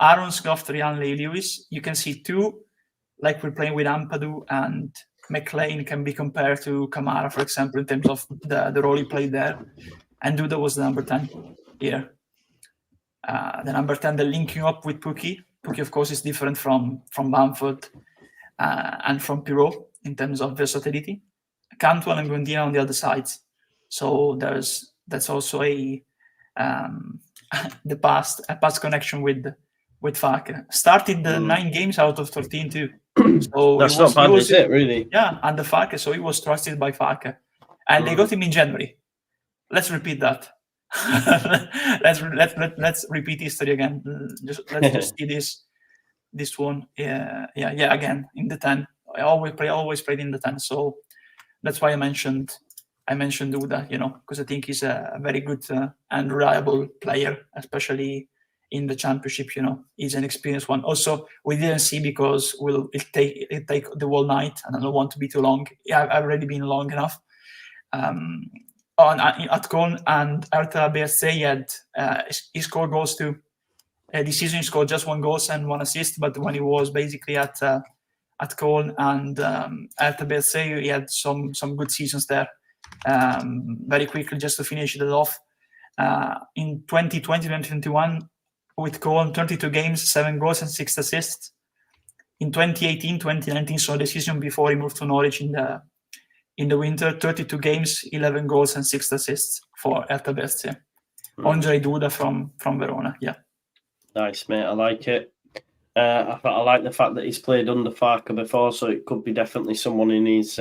Aaron Scoff, Lee Lewis. You can see two, like we're playing with Ampadu and McLean, can be compared to Kamara, for example, in terms of the role he played there. And Duda was the number 10 here. The number 10, the linking up with Pukki. Pukki, of course, is different from Bamford and from Pirot in terms of versatility. Cantwell and Gondina on the other sides. So that's also a past connection with Farke. Started the 9 games out of 13 too. So that's not bad, is it? Really? Yeah, under Farke. So he was trusted by Farke, and they got him in January. Let's repeat that. let's repeat history again. Let's just see this one. Yeah. Again in the 10. I always played in the 10. So that's why I mentioned Duda, because I think he's a very good and reliable player, especially in the championship. He's an experienced one. Also, we didn't see because it take the whole night, and I don't want to be too long. Yeah, I've already been long enough. At Cologne and Hertha BSC, he scored goals too. This season he scored just 1 goal and 1 assist, but when he was basically at Cologne and Hertha BSC, he had some good seasons there. Very quickly, just to finish it off, in 2020-2021 with Cologne, 22 games, 7 goals and 6 assists. In 2018-2019, so the season before he moved to Norwich in the winter, 32 games, 11 goals and 6 assists for Hertha BSC. Andre Duda from Verona. Yeah, nice, mate. I like it. I like the fact that he's played under Farke before, so it could be definitely someone in his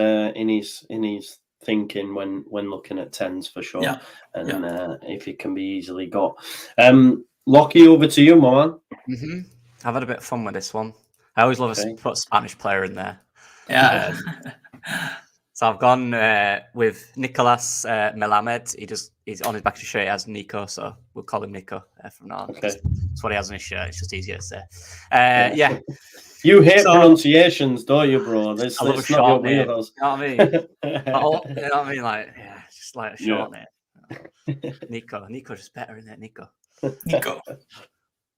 thinking when looking at 10s for sure. Yeah. And if it can be easily got. Lockie, over to you, my man. Mm-hmm. I've had a bit of fun with this one. I always love to put a Spanish player in there. Yeah. So I've gone with Nicolas Mamed. He's on his back of his shirt. He has Nico, so we'll call him Nico from now on. Okay. That's what he has on his shirt. It's just easier to say. Yeah. You hate pronunciations, don't you, bro? I love a short name. You know what I mean? Yeah. You know what I mean? Like, yeah, just like a short name. Nico. Nico's just better, isn't it? Nico.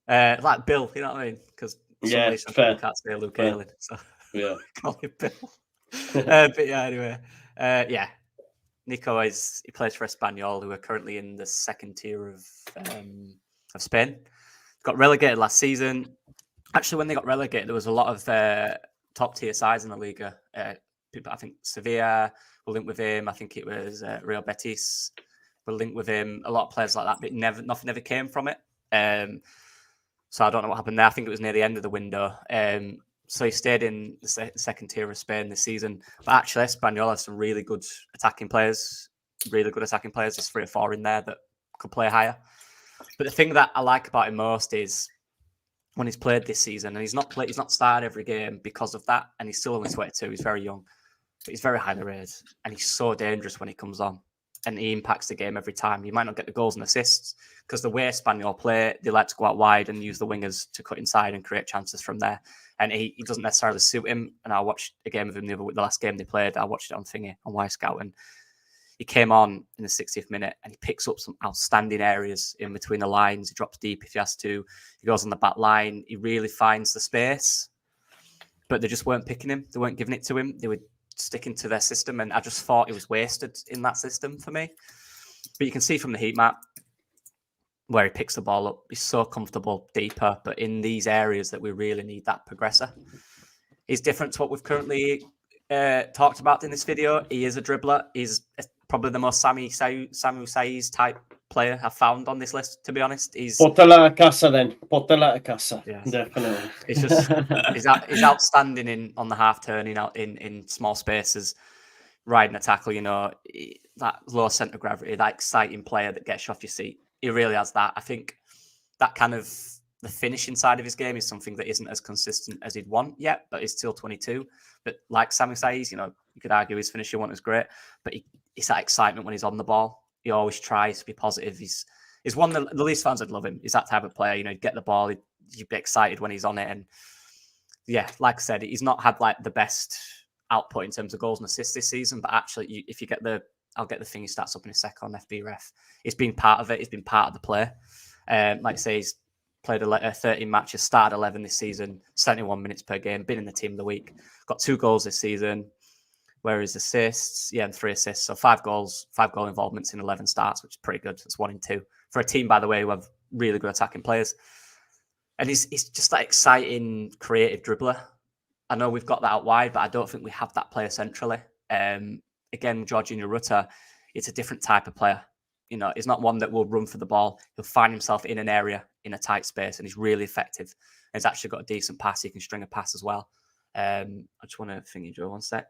Like Bill, you know what I mean? Because fair. Can't say Luke Ayling, so yeah, call him Bill. But yeah, anyway, Nico he plays for Espanyol, who are currently in the 2nd tier of Spain. Got relegated last season. Actually, when they got relegated, there was a lot of top tier sides in the Liga. People, I think Sevilla were linked with him. I think it was Real Betis were linked with him. A lot of players like that, but nothing ever came from it. So I don't know what happened there. I think it was near the end of the window. So he stayed in the 2nd tier of Spain this season. But actually, Espanyol has some really good attacking players. There's 3 or 4 in there that could play higher. But the thing that I like about him most is when he's played this season, and he's not started every game because of that, and he's still only 22. He's very young, but he's very highly rated, and he's so dangerous when he comes on, and he impacts the game every time. You might not get the goals and assists because the way Espanyol play, they like to go out wide and use the wingers to cut inside and create chances from there. And he doesn't necessarily suit him. And I watched a game of him the last game they played. I watched it on Wisecout, and He came on in the 60th minute and he picks up some outstanding areas in between the lines. He drops deep if he has to. He goes on the back line. He really finds the space. But they just weren't picking him. They weren't giving it to him. They were sticking to their system. And I just thought it was wasted in that system for me. But you can see from the heat map where he picks the ball up. He's so comfortable, deeper. But in these areas that we really need that progressor. He's different to what we've currently talked about in this video. He is a dribbler. He's probably the most Samu Saiz type player I've found on this list, to be honest. He's Portela a casa then. Portela a casa. Yes. Definitely. It's just he's outstanding on the half turning out in small spaces, riding a tackle, you know, that low centre of gravity, that exciting player that gets you off your seat. He really has that. I think that kind of the finishing side of his game is something that isn't as consistent as he'd want yet, but he's still 22. But like Samu Saiz, you know, you could argue his finishing one was great, but it's that excitement when he's on the ball. He always tries to be positive. He's one that the Leeds fans would love him. He's that type of player. You know, he'd get the ball, you'd be excited when he's on it. And yeah, like I said, he's not had like the best output in terms of goals and assists this season. But actually, if you get I'll get the thing he starts up in a sec on FBref. It's been part of it. It's been part of the play. Like I say, he's played 13 matches, started 11 this season, 71 minutes per game, been in the team of the week, got 2 goals this season. Where his assists? Yeah, and 3 assists. So 5 goal involvements in 11 starts, which is pretty good. It's 1 in 2 for a team, by the way, who have really good attacking players. And he's just that exciting, creative dribbler. I know we've got that out wide, but I don't think we have that player centrally. Again, Jorginho Rutter, it's a different type of player. You know, he's not one that will run for the ball. He'll find himself in an area, in a tight space, and he's really effective. And he's actually got a decent pass. He can string a pass as well. I just want to thingy Joe 1 sec.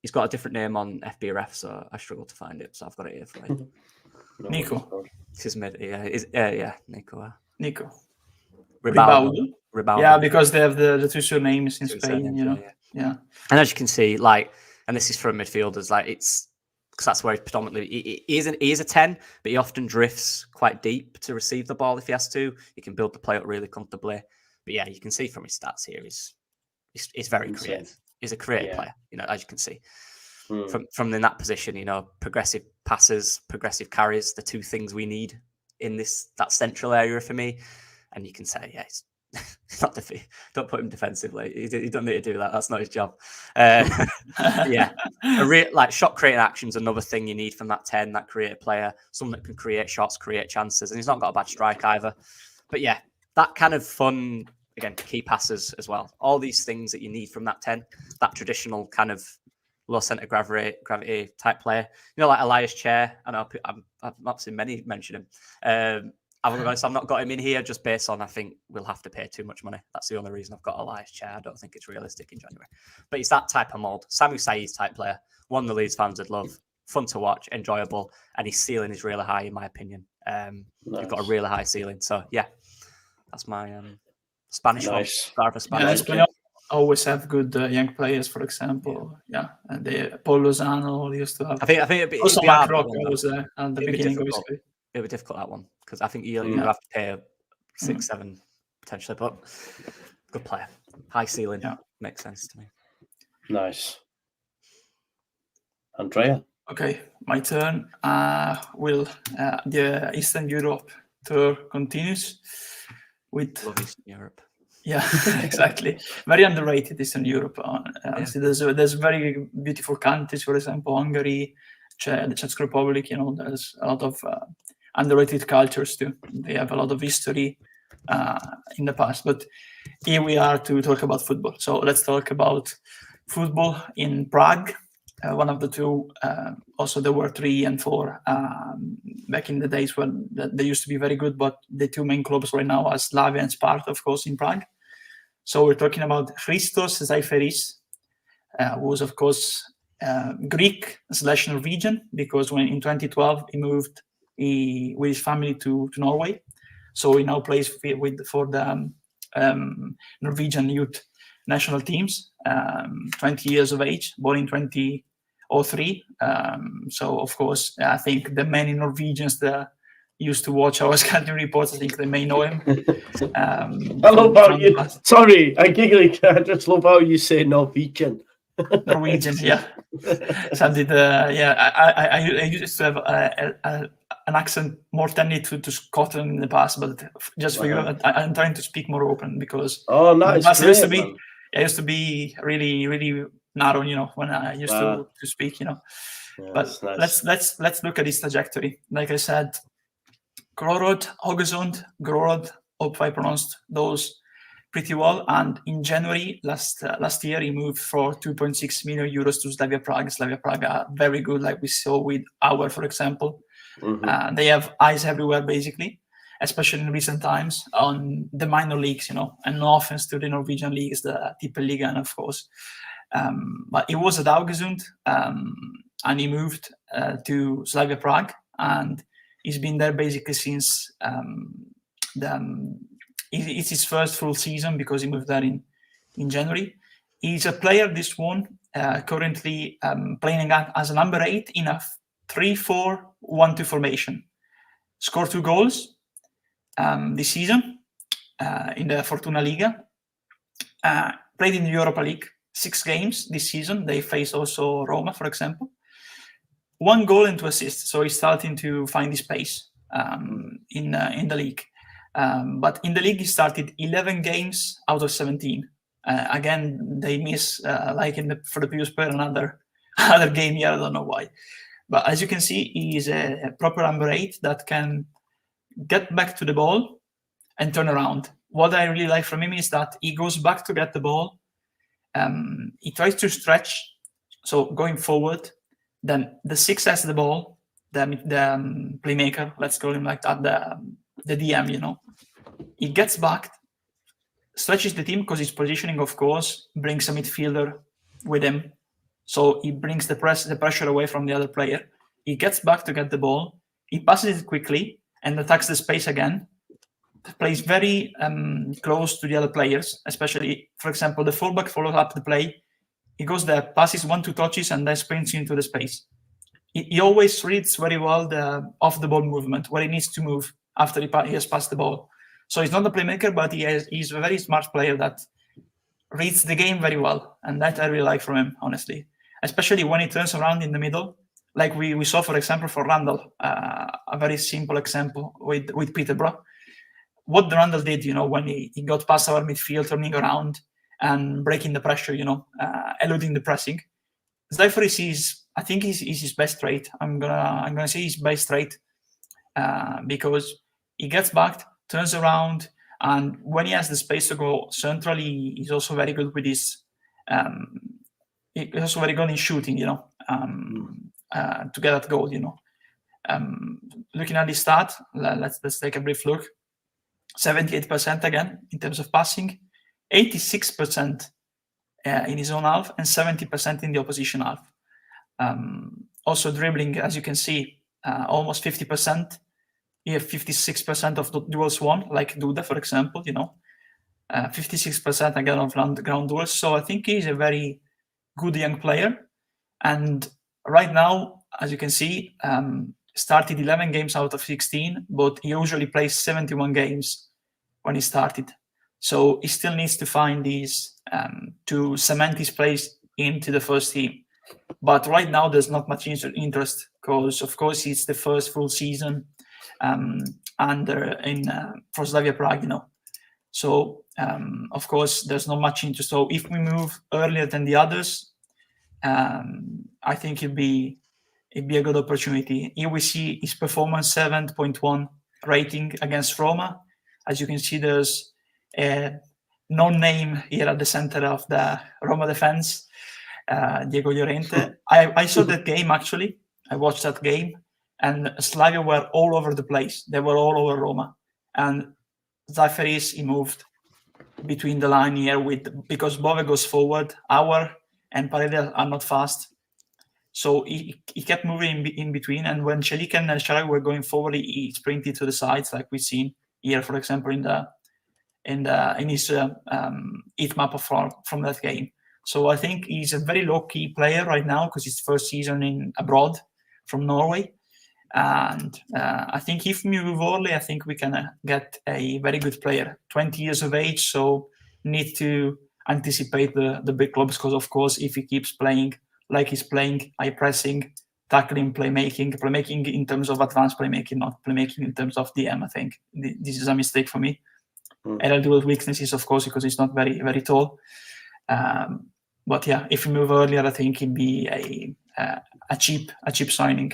He's got a different name on FBref, so I struggle to find it. So I've got it here for you. Nico. It's his mid. Yeah, Nico. Nico. Ribaldo. Yeah, because they have the 2 surnames in Spain, you know. Yeah. And as you can see, like, and this is for midfielders, like it's because that's where he's predominantly. He is a 10, but he often drifts quite deep to receive the ball if he has to. He can build the play up really comfortably. But yeah, you can see from his stats here, he's very creative. He's a creative player, you know, as you can see. From in that position, you know, progressive passes, progressive carries, the 2 things we need in that central area for me. And you can say, yeah, he's not don't put him defensively. He doesn't need to do that. That's not his job. Yeah, like shot creating action's another thing you need from that 10, that creative player, someone that can create shots, create chances, and he's not got a bad strike either. But yeah, that kind of fun. Again, key passes as well. All these things that you need from that 10, that traditional kind of low centre gravity type player. You know, like Elias Chair. I know I've not seen many mention him. I'm going to be honest, I've not got him in here just based on I think we'll have to pay too much money. That's the only reason I've got Elias Chair. I don't think it's realistic in January. But he's that type of mould. Samu Saiz type player. One the Leeds fans would love. Fun to watch, enjoyable, and his ceiling is really high in my opinion. Nice. He's got a really high ceiling. So yeah, that's my Spanish nice. Spanish. Spain always have good young players, for example. Yeah, and Paul Lozano used to have. I think it'd be Mark Roca was there at the beginning of his career. It would be difficult that one because I think you have to pay 6, 7 potentially, but good player, high ceiling. Yeah, makes sense to me. Nice, Andrea. Okay, my turn. The Eastern Europe tour continues. Love Eastern Europe. Yeah, exactly. Very underrated Eastern Europe. There's very beautiful countries, for example, Hungary, the Czech Republic. You know, there's a lot of underrated cultures too. They have a lot of history in the past. But here we are to talk about football. So let's talk about football in Prague. One of the 2. Also, there were 3 and 4 back in the days when they used to be very good. But the 2 main clubs right now are Slavia and Sparta, of course, in Prague. So we're talking about Christos Zeris, who was, of course, Greek/Norwegian, because when in 2012 he moved with his family to Norway. So he now plays for the Norwegian youth national teams. 20 years of age, born in 2003. So, of course, I think the many Norwegians that used to watch our scouting reports, I think they may know him. I love how you... Sorry, I'm giggling. I just love how you say Norwegian. Norwegian, yeah. So I did, I used to have an accent more tended to Scotland in the past, but just for you, I'm trying to speak more open because nice. I used to be really, really narrow, you know, when I used to speak, you know. Yeah, but nice. let's look at this trajectory. Like I said, Grorud, Haugesund, Grorud, hope I pronounced those pretty well. And in January last year, he moved for 2.6 million euros to Slavia Prague. Slavia Prague are very good, like we saw with Auer, for example. Mm-hmm. They have eyes everywhere, basically, especially in recent times on the minor leagues, you know, and no offense to the Norwegian leagues, the Tippeligaen, of course. But he was at Haugesund, and he moved to Slavia Prague, and he's been there basically since it's his first full season because he moved there in January. He's a player, this one, currently playing as a number 8 in a 3-4-1-2 formation. Scored 2 goals this season in the Fortuna Liga. Played in the Europa League, 6 games this season. They faced also Roma, for example. 1 goal and 2 assists. So he's starting to find his pace in the league. But in the league, he started 11 games out of 17. Again, they miss, like for the previous player, another game here. I don't know why. But as you can see, he is a proper number 8 that can get back to the ball and turn around. What I really like from him is that he goes back to get the ball. He tries to stretch, so going forward. Then the 6 has the ball, the playmaker, let's call him like that, the DM, you know. He gets back, stretches the team because his positioning, of course, brings a midfielder with him. So he brings the pressure away from the other player. He gets back to get the ball. He passes it quickly and attacks the space again. Plays very close to the other players, especially, for example, the fullback follows up the play. He goes there, passes 1-2 touches, and then sprints into the space. He always reads very well the off-the-ball movement, where he needs to move after he has passed the ball. So he's not a playmaker, but he's a very smart player that reads the game very well, and that I really like from him, honestly. Especially when he turns around in the middle, like we saw, for example, for Randall, a very simple example with Peterborough. What Randall did, you know, when he got past our midfield, turning around and breaking the pressure, you know, eluding the pressing. Zeris I think is his best trait. I'm gonna say his best trait because he gets back, turns around, and when he has the space to go centrally, he's also very good with his. He's also very good in shooting, you know, to get that goal, you know. Looking at the stat, let's take a brief look. 78% again in terms of passing, 86% in his own half, and 70% in the opposition half. Also dribbling, as you can see, almost 50%. You have 56% of the duels won, like Duda, for example, you know. 56% again of ground duels. So I think he's a very good young player. And right now, as you can see, started 11 games out of 16, but he usually plays 71 games when he started. So he still needs to find these to cement his place into the first team. But right now, there's not much interest because, of course, it's the first full season for Slavia Prague, you know. So, of course, there's not much interest. So if we move earlier than the others, I think it'd be a good opportunity. Here we see his performance, 7.1 rating against Roma. As you can see, there's a non-name here at the center of the Roma defense, Diego Llorente. I saw that game, actually. I watched that game, and Slavia were all over the place. They were all over Roma. And Zeris, he moved between the line here because Bove goes forward, Auer and Paredes are not fast. So he kept moving in between, and when Celik and Sharak were going forward, he sprinted to the sides, like we've seen here, for example, in his heat map from that game. So I think he's a very low-key player right now because it's first season abroad from Norway, and I think if we move early, I think we can get a very good player. 20 years of age, so need to anticipate the big clubs, because of course if he keeps playing like he's playing, high pressing, tackling, playmaking in terms of advanced playmaking, not playmaking in terms of DM, I think this is a mistake for me. Erel's weaknesses, of course, because he's not very, very tall. But yeah, if we move earlier, I think he'd be a cheap signing.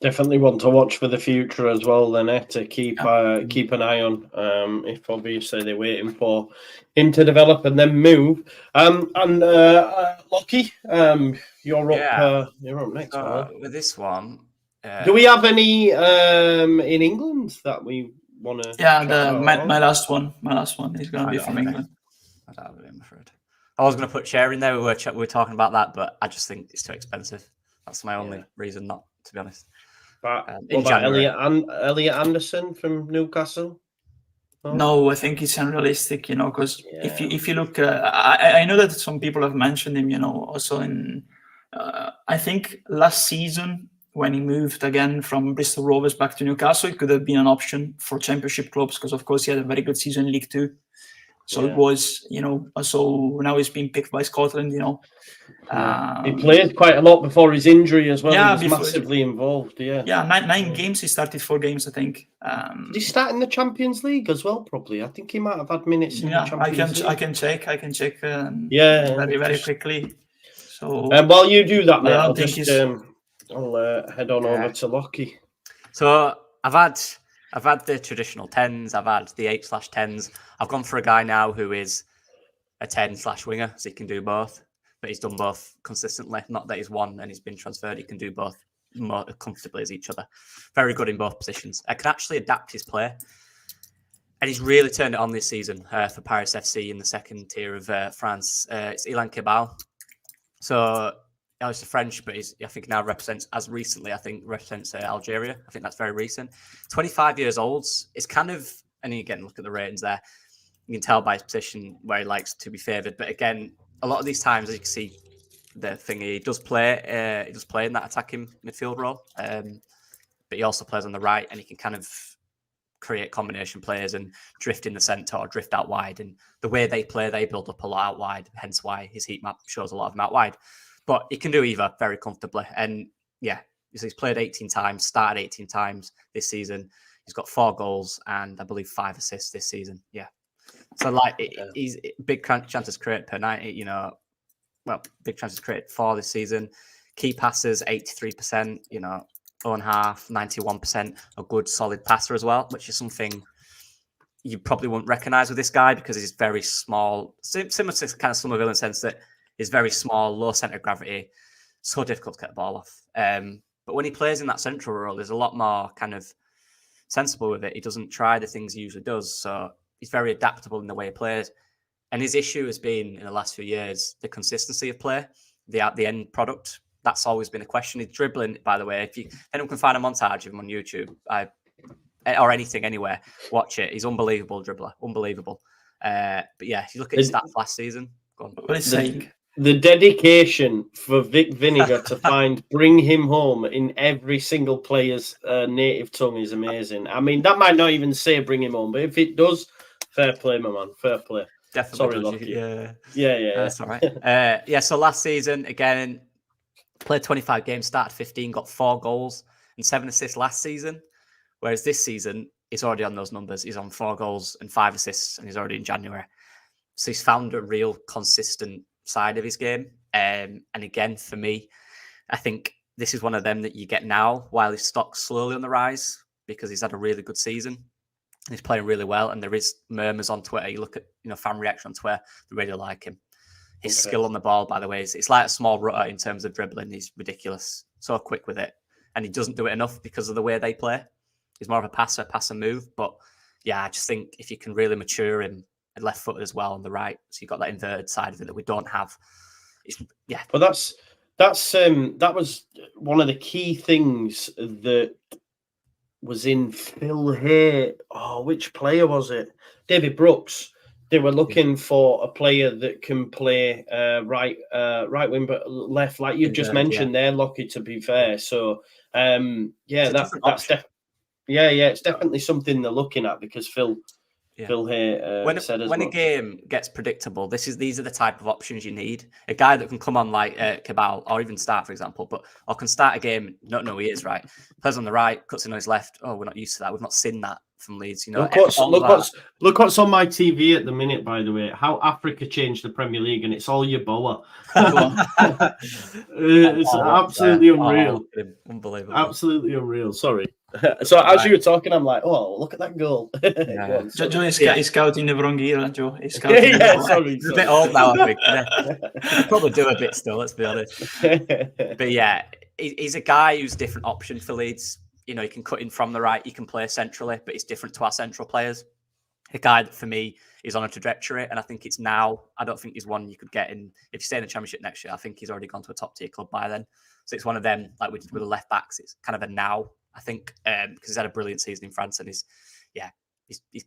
Definitely want to watch for the future as well, then, to keep an eye on. If obviously they're waiting for him to develop and then move. Lockie, you're up next. With this one, do we have any in England that we want to? Yeah, my last one is going to be from England. I don't have it, I'm afraid. I was going to put Cher in there. We were talking about that, but I just think it's too expensive. That's my only reason not, to be honest. But what about Elliot Anderson from Newcastle? No, I think it's unrealistic, because if you look, I know that some people have mentioned him, also in, I think last season when he moved again from Bristol Rovers back to Newcastle, it could have been an option for Championship clubs, because of course he had a very good season in League Two. So it was, so now he's being picked by Scotland, he played quite a lot before his injury as well. Yeah, he was massively involved. Yeah, 9 games. He started 4 games, I think. Did he start in the Champions League as well? Probably. I think he might have had minutes in the Champions League. I can check. Very, very quickly. So, and while you do that, mate, I'll head on over to Lockie. So I've had the traditional 10s. I've had the 8/10s. I've gone for a guy now who is a 10/winger, so he can do both. But he's done both consistently. Not that he's one and he's been transferred. He can do both more comfortably as each other. Very good in both positions. I can actually adapt his play. And he's really turned it on this season for Paris FC in the second tier of France. It's Elia Coulibaly. So he's French, but I think now represents Algeria. I think that's very recent. 25 years old. It's kind of, and again, look at the ratings there. You can tell by his position where he likes to be favoured. But again, a lot of these times, as you can see, the thing he does play in that attacking midfield role. But he also plays on the right, and he can kind of create combination players and drift in the centre or drift out wide. And the way they play, they build up a lot out wide. Hence why his heat map shows a lot of them out wide. But he can do either very comfortably. And he's played 18 times, started 18 times this season. He's got 4 goals and I believe 5 assists this season. Yeah. So he's big chances created per night, big chances created for this season. Key passes, 83%, own half, 91%, a good solid passer as well, which is something you probably wouldn't recognise with this guy because he's very small, similar to kind of Somerville in the sense that he's very small, low centre of gravity, so difficult to get the ball off. But when he plays in that central role, there's a lot more kind of sensible with it. He doesn't try the things he usually does, so he's very adaptable in the way he plays. And his issue has been, in the last few years, the consistency of play, the end product. That's always been a question. He's dribbling, by the way. If anyone can find a montage of him on YouTube or anything anywhere, watch it. He's unbelievable dribbler. Unbelievable. But yeah, if you look at his stats last season, go on. What is saying? The dedication for Vic Vinegar to bring him home in every single player's native tongue is amazing. I mean, that might not even say bring him home, but if it does, fair play, my man. Fair play. Definitely. Sorry, yeah. That's all right. So last season, again, played 25 games, started 15, got 4 goals and 7 assists last season. Whereas this season, he's already on those numbers. He's on 4 goals and 5 assists, and he's already in January. So he's found a real consistent side of his game. And again, for me, I think this is one of them that you get now while his stock's slowly on the rise because he's had a really good season. He's playing really well, and there is murmurs on Twitter. You look at fan reaction on Twitter; they really like him. His skill on the ball, by the way, it's like a small rutter in terms of dribbling. He's ridiculous, so quick with it, and he doesn't do it enough because of the way they play. He's more of a pass and move. But yeah, I just think if you can really mature him and left footed as well on the right, so you've got that inverted side of it that we don't have. But that was one of the key things that was in Phil Hay. Oh, which player was it? David Brooks. They were looking for a player that can play right wing, but left, like you just mentioned there, Lockie. To be fair, so it's definitely something they're looking at because Phil Phil here said as when well. a game gets predictable, these are the type of options you need. A guy that can come on like Cabal or even start, for example, or can start a game, not know who he is, right? Plays on the right, cuts in on his left. Oh, we're not used to that. We've not seen that from Leeds. You know, look what's on my TV at the minute, by the way. How Africa changed the Premier League, and it's all Yeboah. It's absolutely unreal. Unbelievable. Absolutely unreal. Sorry. So as you were talking, I'm like, oh, look at that goal. Joe is scouting the wrong ear, Joe. He's scouting sorry. He's a bit old now, I think. He could probably do a bit still, let's be honest. But yeah, he's a guy who's different option for Leeds. You know, he can cut in from the right, he can play centrally, but he's different to our central players. A guy that for me is on a trajectory, and I think it's now. I don't think he's one you could get in if you stay in the Championship next year. I think he's already gone to a top tier club by then. So it's one of them, like we did with the left backs. It's kind of a now, I think, because he's had a brilliant season in France, and he's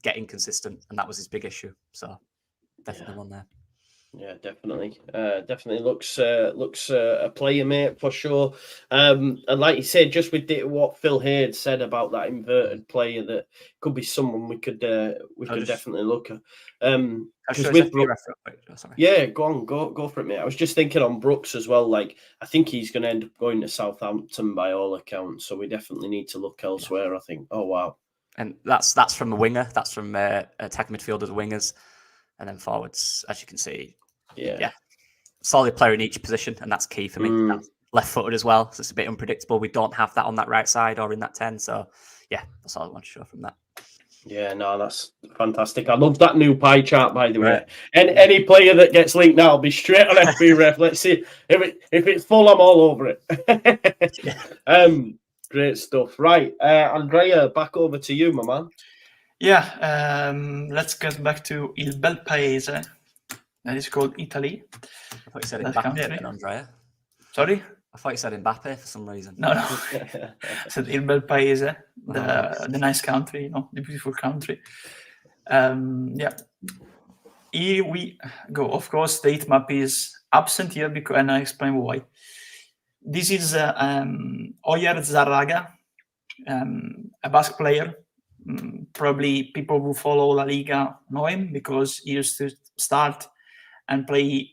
getting consistent, and that was his big issue. So definitely one there. Yeah, definitely. Definitely looks a player, mate, for sure. And like you said, just with what Phil Hayes said about that inverted player, that could be someone we could definitely look at. With yeah, go for it, mate. I was just thinking on Brooks as well. Like, I think he's going to end up going to Southampton by all accounts. So we definitely need to look elsewhere, I think. Oh wow. And that's from a winger. That's from attacking midfielders, wingers, and then forwards, as you can see. Yeah, solid player in each position, and that's key for me. That's left-footed as well, so it's a bit unpredictable. We don't have that on that right side or in that 10, so yeah, that's all I want to show from that. Yeah, no, that's fantastic. I love that new pie chart, by the way. And any player that gets linked now will be straight on FB Ref. Let's see if it's full. I'm all over it. Great stuff. Right, Andrea, back over to you, my man. Yeah, let's get back to Il Bel Paese. That is called Italy. I thought you said Mbappe, Andrea. Sorry? I thought you said Mbappe for some reason. No. I said Il Bel Paese, the nice country, the beautiful country. Yeah. Here we go. Of course, the heat map is absent here, and I explain why. This is Oyer Zarraga, a Basque player. Probably people who follow La Liga know him because he used to start and play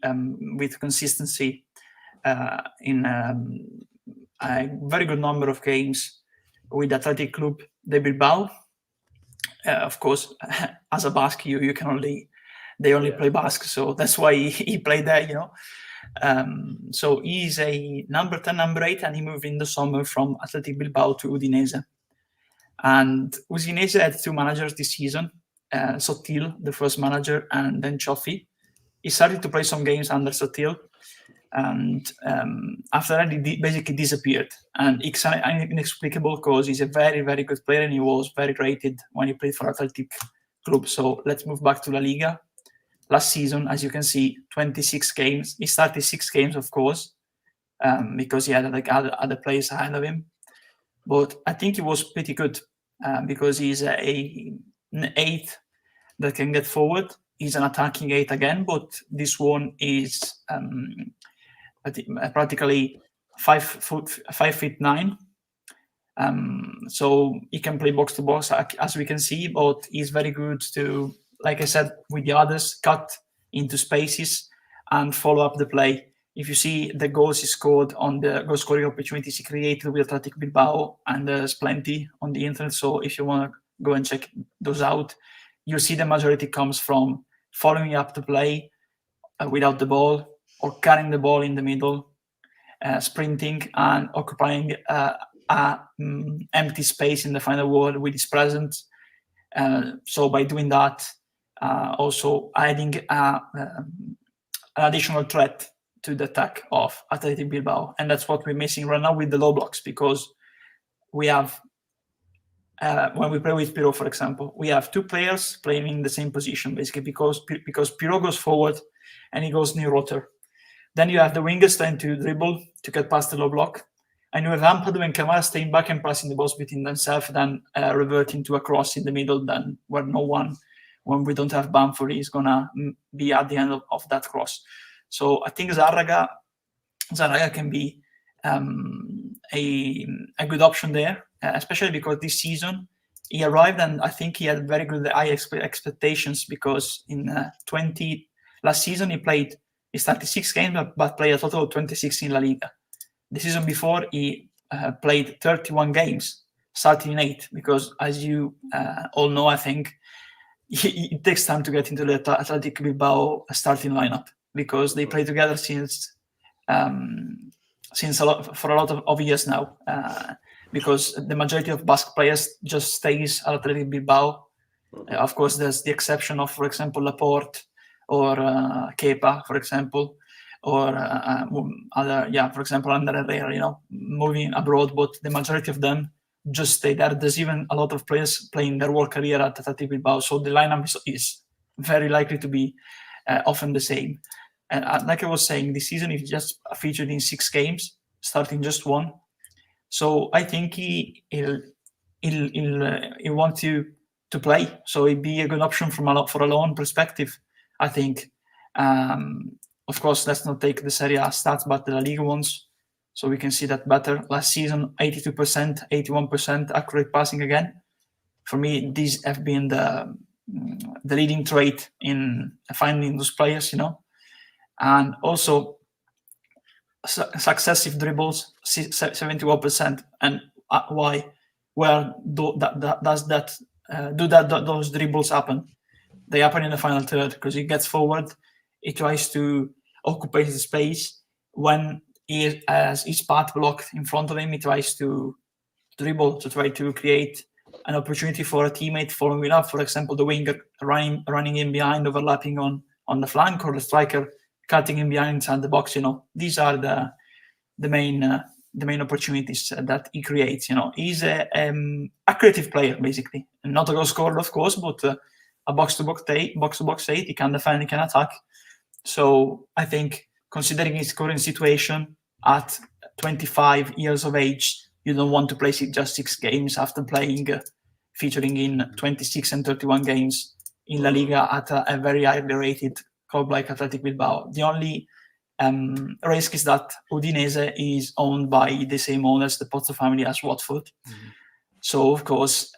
with consistency in a very good number of games with Athletic Club de Bilbao. Of course, as a Basque, they only play Basque, so that's why he played there, So he's a number 10, number 8, and he moved in the summer from Athletic Bilbao to Udinese. And Udinese had 2 managers this season, Sotil, the first manager, and then Cioffi. He started to play some games under Sotil, and after that, he basically disappeared. And it's inexplicable because he's a very, very good player, and he was very rated when he played for Athletic Club. So let's move back to La Liga. Last season, as you can see, 26 games. He started 6 games, of course, because he had other players ahead of him. But I think he was pretty good because he's an 8 that can get forward. He's an attacking 8 again, but this one is practically 5'9". So he can play box to box, as we can see, but he's very good to, like I said, with the others, cut into spaces and follow up the play. If you see the goals he scored on the goal scoring opportunities he created with Athletic Bilbao, and there's plenty on the internet, so if you want to go and check those out, you'll see the majority comes from following up the play without the ball, or carrying the ball in the middle, sprinting and occupying empty space in the final wall with his presence. So by doing that, also adding an additional threat to the attack of Athletic Bilbao. And that's what we're missing right now with the low blocks, because we have, when we play with Pirot, for example, we have 2 players playing in the same position, basically, because Pirot goes forward and he goes near rotor. Then you have the wingers trying to dribble to get past the low block. And you have Ampadu and Kamara staying back and passing the balls between themselves, then reverting to a cross in the middle, then where no one, when we don't have Bamford, is going to be at the end of that cross. So I think Zarraga can be a good option there, especially because this season he arrived, and I think he had very good high expectations, because in last season he started 6 games, but played a total of 26 in La Liga. The season before, he played 31 games, starting in 8, because as you all know, I think it takes time to get into the Athletic Bilbao starting lineup, because they play together since for a lot of years now. Because the majority of Basque players just stays at Athletic Bilbao. Of course, there's the exception of, for example, Laporte or Kepa, for example, or for example, Ander Herrera, moving abroad, but the majority of them just stay there. There's even a lot of players playing their whole career at Athletic Bilbao, so the lineup is very likely to be often the same. And like I was saying, this season he's just featured in 6 games, starting just 1. So I think he'll want to play. So it'd be a good option for a loan perspective, I think. Of course, let's not take the Serie A stats, but the La Liga ones, so we can see that better. Last season, 82%, 81% accurate passing again. For me, these have been the leading trait in finding those players, and also successive dribbles, 71%. And why? Where does those dribbles happen? They happen in the final third, because he gets forward, he tries to occupy the space. When he has his path blocked in front of him, he tries to dribble to try to create an opportunity for a teammate following up. For example, the winger running in behind, overlapping on the flank, or the striker cutting in behind inside the box. These are the main opportunities that he creates. He's a creative player, basically, and not a goal scorer, of course, but a box-to-box 8. He can defend, he can attack. So I think, considering his current situation at 25 years of age, you don't want to play just 6 games after featuring in 26 and 31 games in La Liga at a very highly rated club like Athletic Bilbao. The only risk is that Udinese is owned by the same owners, the Pozzo family, as Watford. So, of course,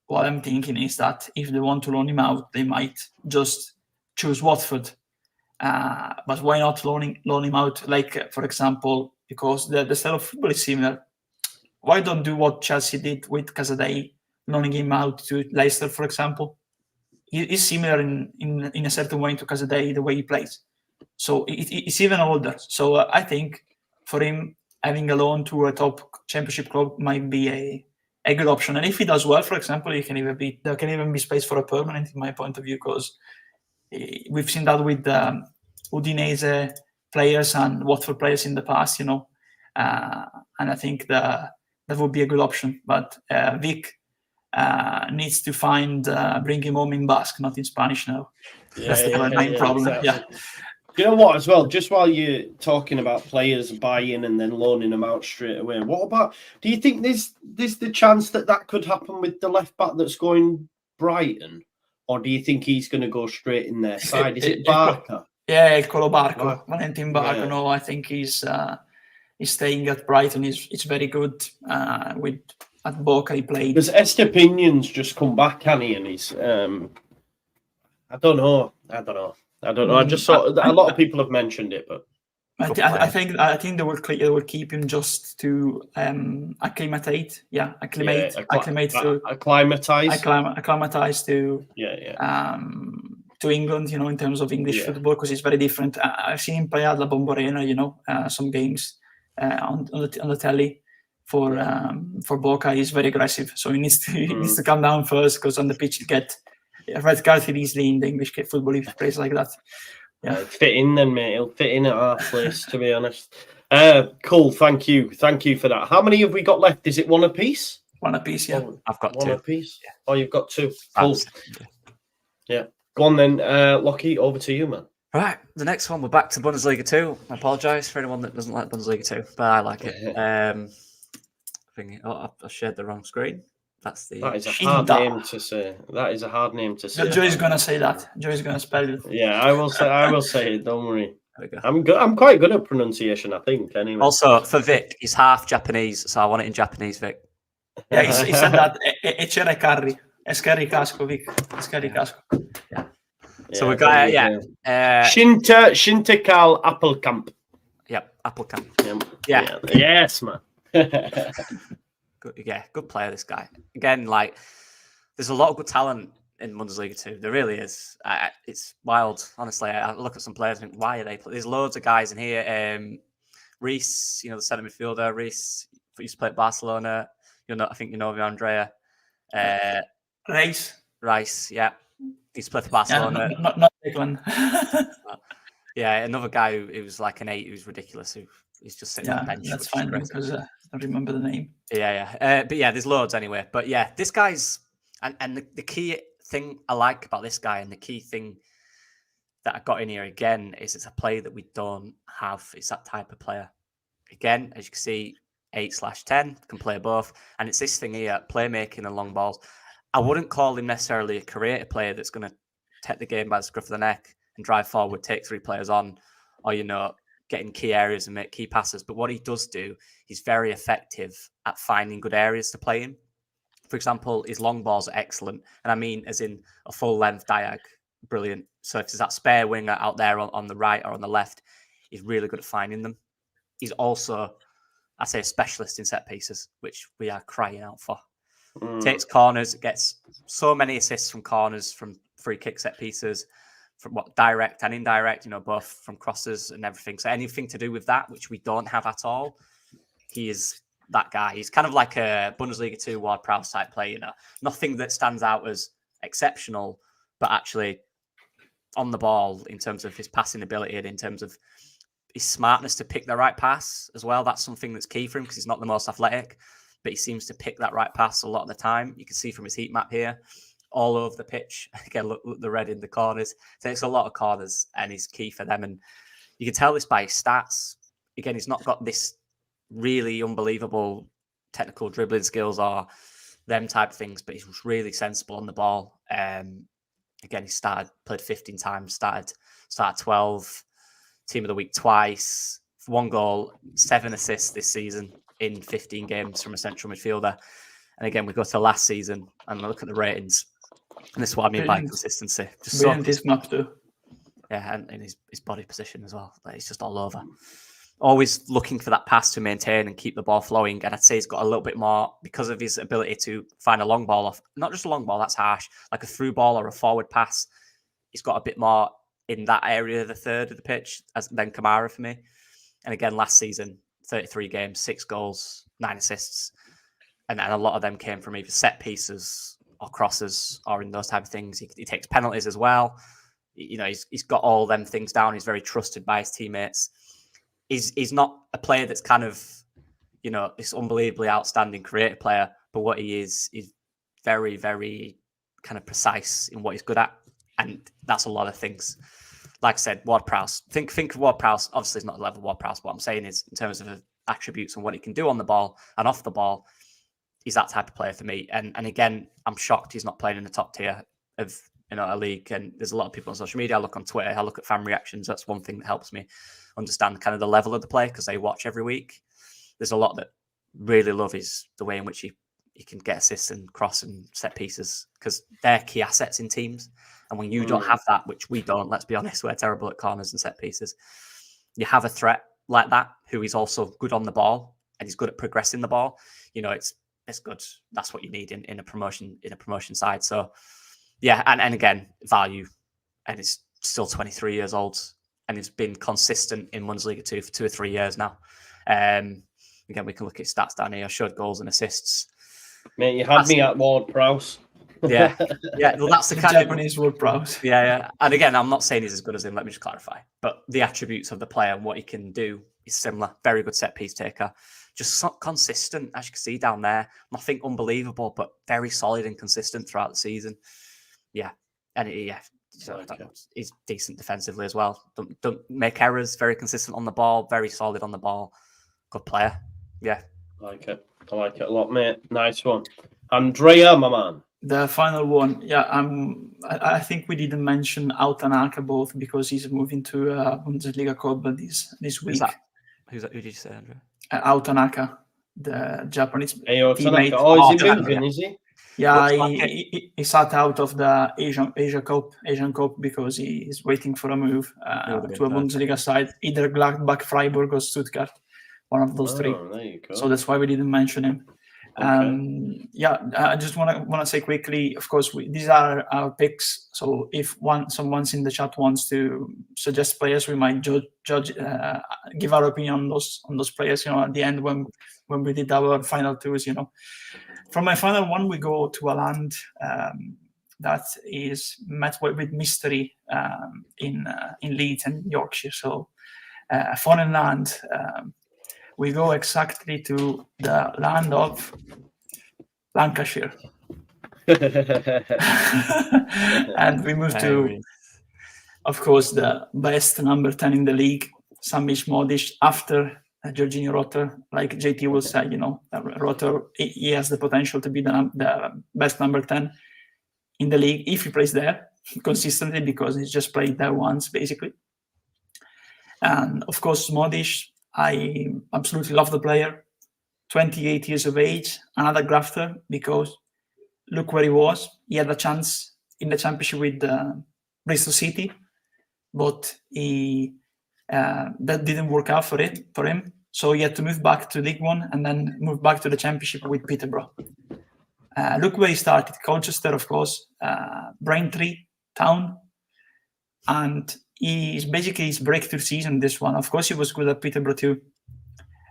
what I'm thinking is that if they want to loan him out, they might just choose Watford. But why not loan him out? Like, for example, because the style of football is similar. Why don't do what Chelsea did with Casadei, loaning him out to Leicester, for example? He is similar in a certain way to Casadei, the way he plays. So it's even older. So I think for him, having a loan to a top championship club might be a good option. And if he does well, for example, there can even be space for a permanent, in my point of view, because we've seen that with Udinese players and Watford players in the past, and I think that would be a good option. But Vic needs to bring him home in Basque, not in Spanish now. That's the main problem. Exactly. Yeah. You know what, as well, just while you're talking about players buying and then loaning them out straight away, what about, do you think there's the chance that could happen with the left back that's going Brighton? Or do you think he's going to go straight in their side? Is it Barca? Yeah, Colobarco, Valentin Barco. Yeah. No, I think he's staying at Brighton. He's very good at Boca. He played. Because Estepinion's just come back, can he? And he's I don't know. I just saw a lot of people have mentioned it, but I think they will keep him just to acclimatize to to England, in terms of English football, because it's very different. I've seen him play at La Bombonera, some games on the telly for Boca. He's very aggressive, so he needs to come down first, because on the pitch you get red carded easily in the English football if he plays like that. Yeah, fit in then, mate. He'll fit in at our place, to be honest. Cool. Thank you for that. How many have we got left? Is it one apiece? One apiece, yeah. I've got one 2. Apiece. Yeah. Oh, you've got 2. Cool. Yeah. Go on then, Lockie. Over to you, man. Right. The next one, we're back to Bundesliga 2. I apologise for anyone that doesn't like Bundesliga 2, but I like it. I shared the wrong screen. That is a hard name to say. Joey's gonna say that. Joey's gonna spell it. Yeah, I will say it. Don't worry. I'm good. I'm quite good at pronunciation, I think. Anyway. Also, for Vic, he's half Japanese, so I want it in Japanese, Vic. Yeah, he said that. E c'era Carri. E scary casco, Vic. Scary casco. Yeah. So we got Shintekal Appelkamp. Yep, Appelkamp. Yeah. Yes, man. Good player, this guy. Again, like, there's a lot of good talent in Bundesliga too. There really is. It's wild, honestly. I look at some players and think, why are they playing? There's loads of guys in here. Reece, the centre midfielder. Reece used to play at Barcelona. I think you know him, Andrea. Rice, yeah. He's played for Barcelona. Yeah, not big one. Yeah, another guy who was like an 8 who's ridiculous. He's just sitting on the bench. That's fine because I don't remember the name. Yeah. But yeah, there's loads anyway. But yeah, this guy's and the key thing I like about this guy, and the key thing that I got in here again, is it's a player that we don't have. It's that type of player. Again, as you can see, 8/10 can play both, and it's this thing here: playmaking and long balls. I wouldn't call him necessarily a creative player that's going to take the game by the scruff of the neck and drive forward, take 3 players on, or get in key areas and make key passes. But what he does do, he's very effective at finding good areas to play in. For example, his long balls are excellent, and I mean as in a full length diag, brilliant. So if there's that spare winger out there on the right or on the left, he's really good at finding them. He's also, I say, a specialist in set pieces, which we are crying out for. Takes corners, gets so many assists from corners, from free kick set pieces, from direct and indirect, both from crosses and everything. So anything to do with that, which we don't have at all, he is that guy. He's kind of like a Bundesliga 2 Ward-Prowse type player, Nothing that stands out as exceptional, but actually on the ball in terms of his passing ability and in terms of his smartness to pick the right pass as well. That's something that's key for him because he's not the most athletic, but he seems to pick that right pass a lot of the time. You can see from his heat map here, all over the pitch. Again, look the red in the corners. Takes a lot of corners and he's key for them. And you can tell this by his stats. Again, he's not got this really unbelievable technical dribbling skills or them type of things, but he's really sensible on the ball. Again, he played 15 times, started 12, team of the week twice, 1 goal, 7 assists this season in 15 games from a central midfielder. And again, we go to last season and look at the ratings. And this is what I mean by consistency. Just his map too. Yeah, and his body position as well. Like, he's just all over. Always looking for that pass to maintain and keep the ball flowing. And I'd say he's got a little bit more, because of his ability to find a long ball off, not just a long ball, that's harsh, like a through ball or a forward pass. He's got a bit more in that area, the third of the pitch, than Kamara for me. And again, last season, 33 games, 6 goals, 9 assists. And a lot of them came from either set pieces or crosses or in those type of things. He takes penalties as well. He's got all them things down. He's very trusted by his teammates. He's not a player that's kind of, this unbelievably outstanding creative player, but what he is very, very kind of precise in what he's good at. And that's a lot of things. Like I said, Ward-Prowse. Think of Ward-Prowse. Obviously, it's not the level of Ward-Prowse. What I'm saying is, in terms of attributes and what he can do on the ball and off the ball, he's that type of player for me. And again, I'm shocked he's not playing in the top tier of a league. And there's a lot of people on social media. I look on Twitter. I look at fan reactions. That's one thing that helps me understand kind of the level of the play, because they watch every week. There's a lot that really love the way in which he can get assists and cross and set pieces, because they're key assets in teams. And when you don't have that, which we don't, let's be honest, we're terrible at corners and set pieces. You have a threat like that who is also good on the ball and he's good at progressing the ball. It's good. That's what you need in a promotion side. So yeah, and again, value, and he's still 23 years old and he's been consistent in Bundesliga 2 for 2 or 3 years now. Again, we can look at stats down here. I showed goals and assists. Mate, you had me at Ward-Prowse. Yeah. Well, that's the kind Japanese Ward-Prowse. Yeah. And again, I'm not saying he's as good as him. Let me just clarify. But the attributes of the player and what he can do is similar. Very good set piece taker. Just so consistent, as you can see down there. Nothing unbelievable, but very solid and consistent throughout the season. Yeah. And he's decent defensively as well. Don't make errors. Very consistent on the ball. Very solid on the ball. Good player. Yeah. I like it a lot, mate. Nice one. Andrea, my man. The final one, yeah. I think we didn't mention Autanaka both because he's moving to Bundesliga club this week. Who did you say, Andrea? Autanaka, the Japanese Ayo teammate. Tanaka. Oh, is he moving? Is he? Yeah, he sat out of the Asian Cup because he is waiting for a move to a Bundesliga side, either Gladbach, Freiburg, or Stuttgart, one of those three. There you go. So that's why we didn't mention him. Okay. I just want to say quickly. Of course, these are our picks. So if someone's in the chat wants to suggest players, we might give our opinion on those players. At the end when we did our final twos. From my final one, we go to a land that is met with mystery in Leeds and Yorkshire. So a foreign land. We go exactly to the land of Lancashire. And we move to, of course, the best number 10 in the league, Samish Modish, after Jorginho Rotter. Like JT will say, Rotter, he has the potential to be the best number 10 in the league if he plays there consistently, because he's just played there once, basically. And, of course, Modish, I absolutely love the player. 28 years of age, another grafter, because look where he was. He had a chance in the championship with Bristol City, but that didn't work out for him. So he had to move back to League One and then move back to the championship with Peterborough. Look where he started. Colchester, of course, Braintree, Town, and he's basically his breakthrough season, this one. Of course, he was good at Peterborough too.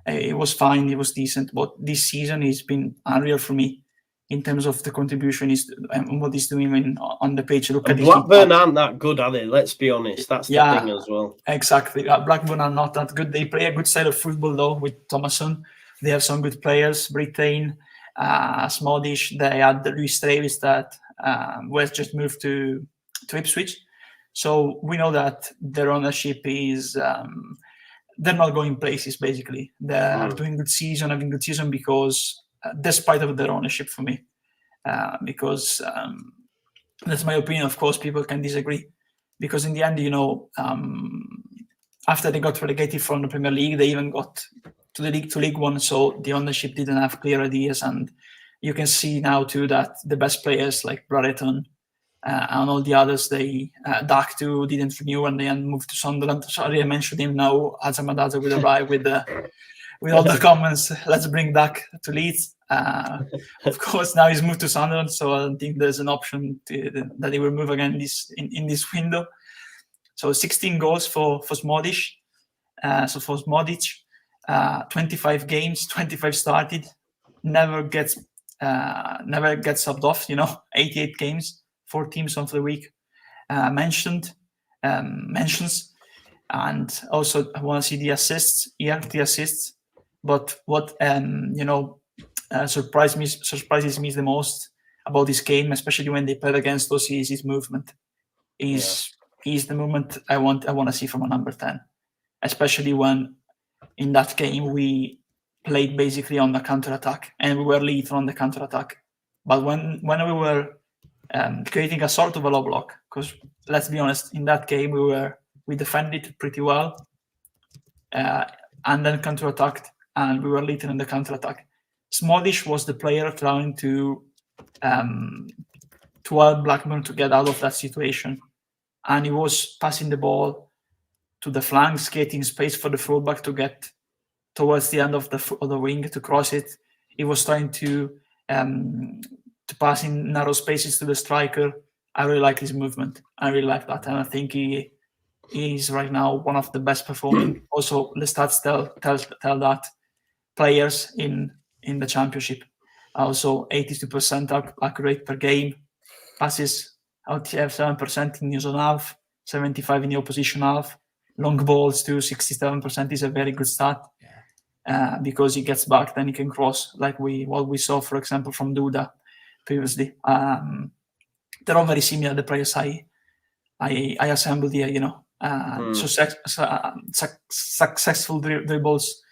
It was fine, he was decent, but this season he's been unreal for me in terms of the contribution and what he's doing on the pitch. Look at Blackburn aren't that good, are they? Let's be honest. That's the thing as well. Exactly. Blackburn are not that good. They play a good style of football, though, with Thomason. They have some good players. Britain, Smodish. They had the Luis Travis that was just moved to Ipswich. So we know that their ownership is... they're not going places, basically. They're having good season because... despite of their ownership for me, because that's my opinion. Of course, people can disagree, because in the end, after they got relegated from the Premier League, they even got to League One, so the ownership didn't have clear ideas, and you can see now too that the best players like Brereton and all the others, they Dak too didn't renew and they moved to Sunderland. Sorry, I mentioned him now. Azamadaza will arrive with all the comments. Let's bring Dak to Leeds. Of course, now he's moved to Sunderland, so I don't think there's an option that he will move again in this window. So 16 goals for Smodic. 25 games, 25 started, never gets subbed off. 88 games, 4 teams of the week mentions, and also I want to see the assists. He had the assists. But what surprises me the most about this game, especially when they played against us, is his movement. He's the movement I want to see from a number 10, especially when in that game we played basically on the counter-attack and we were leading on the counter-attack. But when we were creating a sort of a low block, because let's be honest, in that game we defended pretty well and then counter-attacked. And we were leading in the counter-attack. Smodish was the player trying to help Blackburn to get out of that situation. And he was passing the ball to the flanks, creating space for the fullback to get towards the end of the wing to cross it. He was trying to pass in narrow spaces to the striker. I really like his movement. I really like that. And I think he is right now one of the best performing. Also, the stats tell that. Players in the championship. Also 82% accurate per game. Passes out 7% in his own half, 75% in the opposition half. Long balls too, 67% is a very good stat. Because he gets back, then he can cross, like what we saw, for example, from Duda previously. They're all very similar, the players I assembled here, successful dribbles,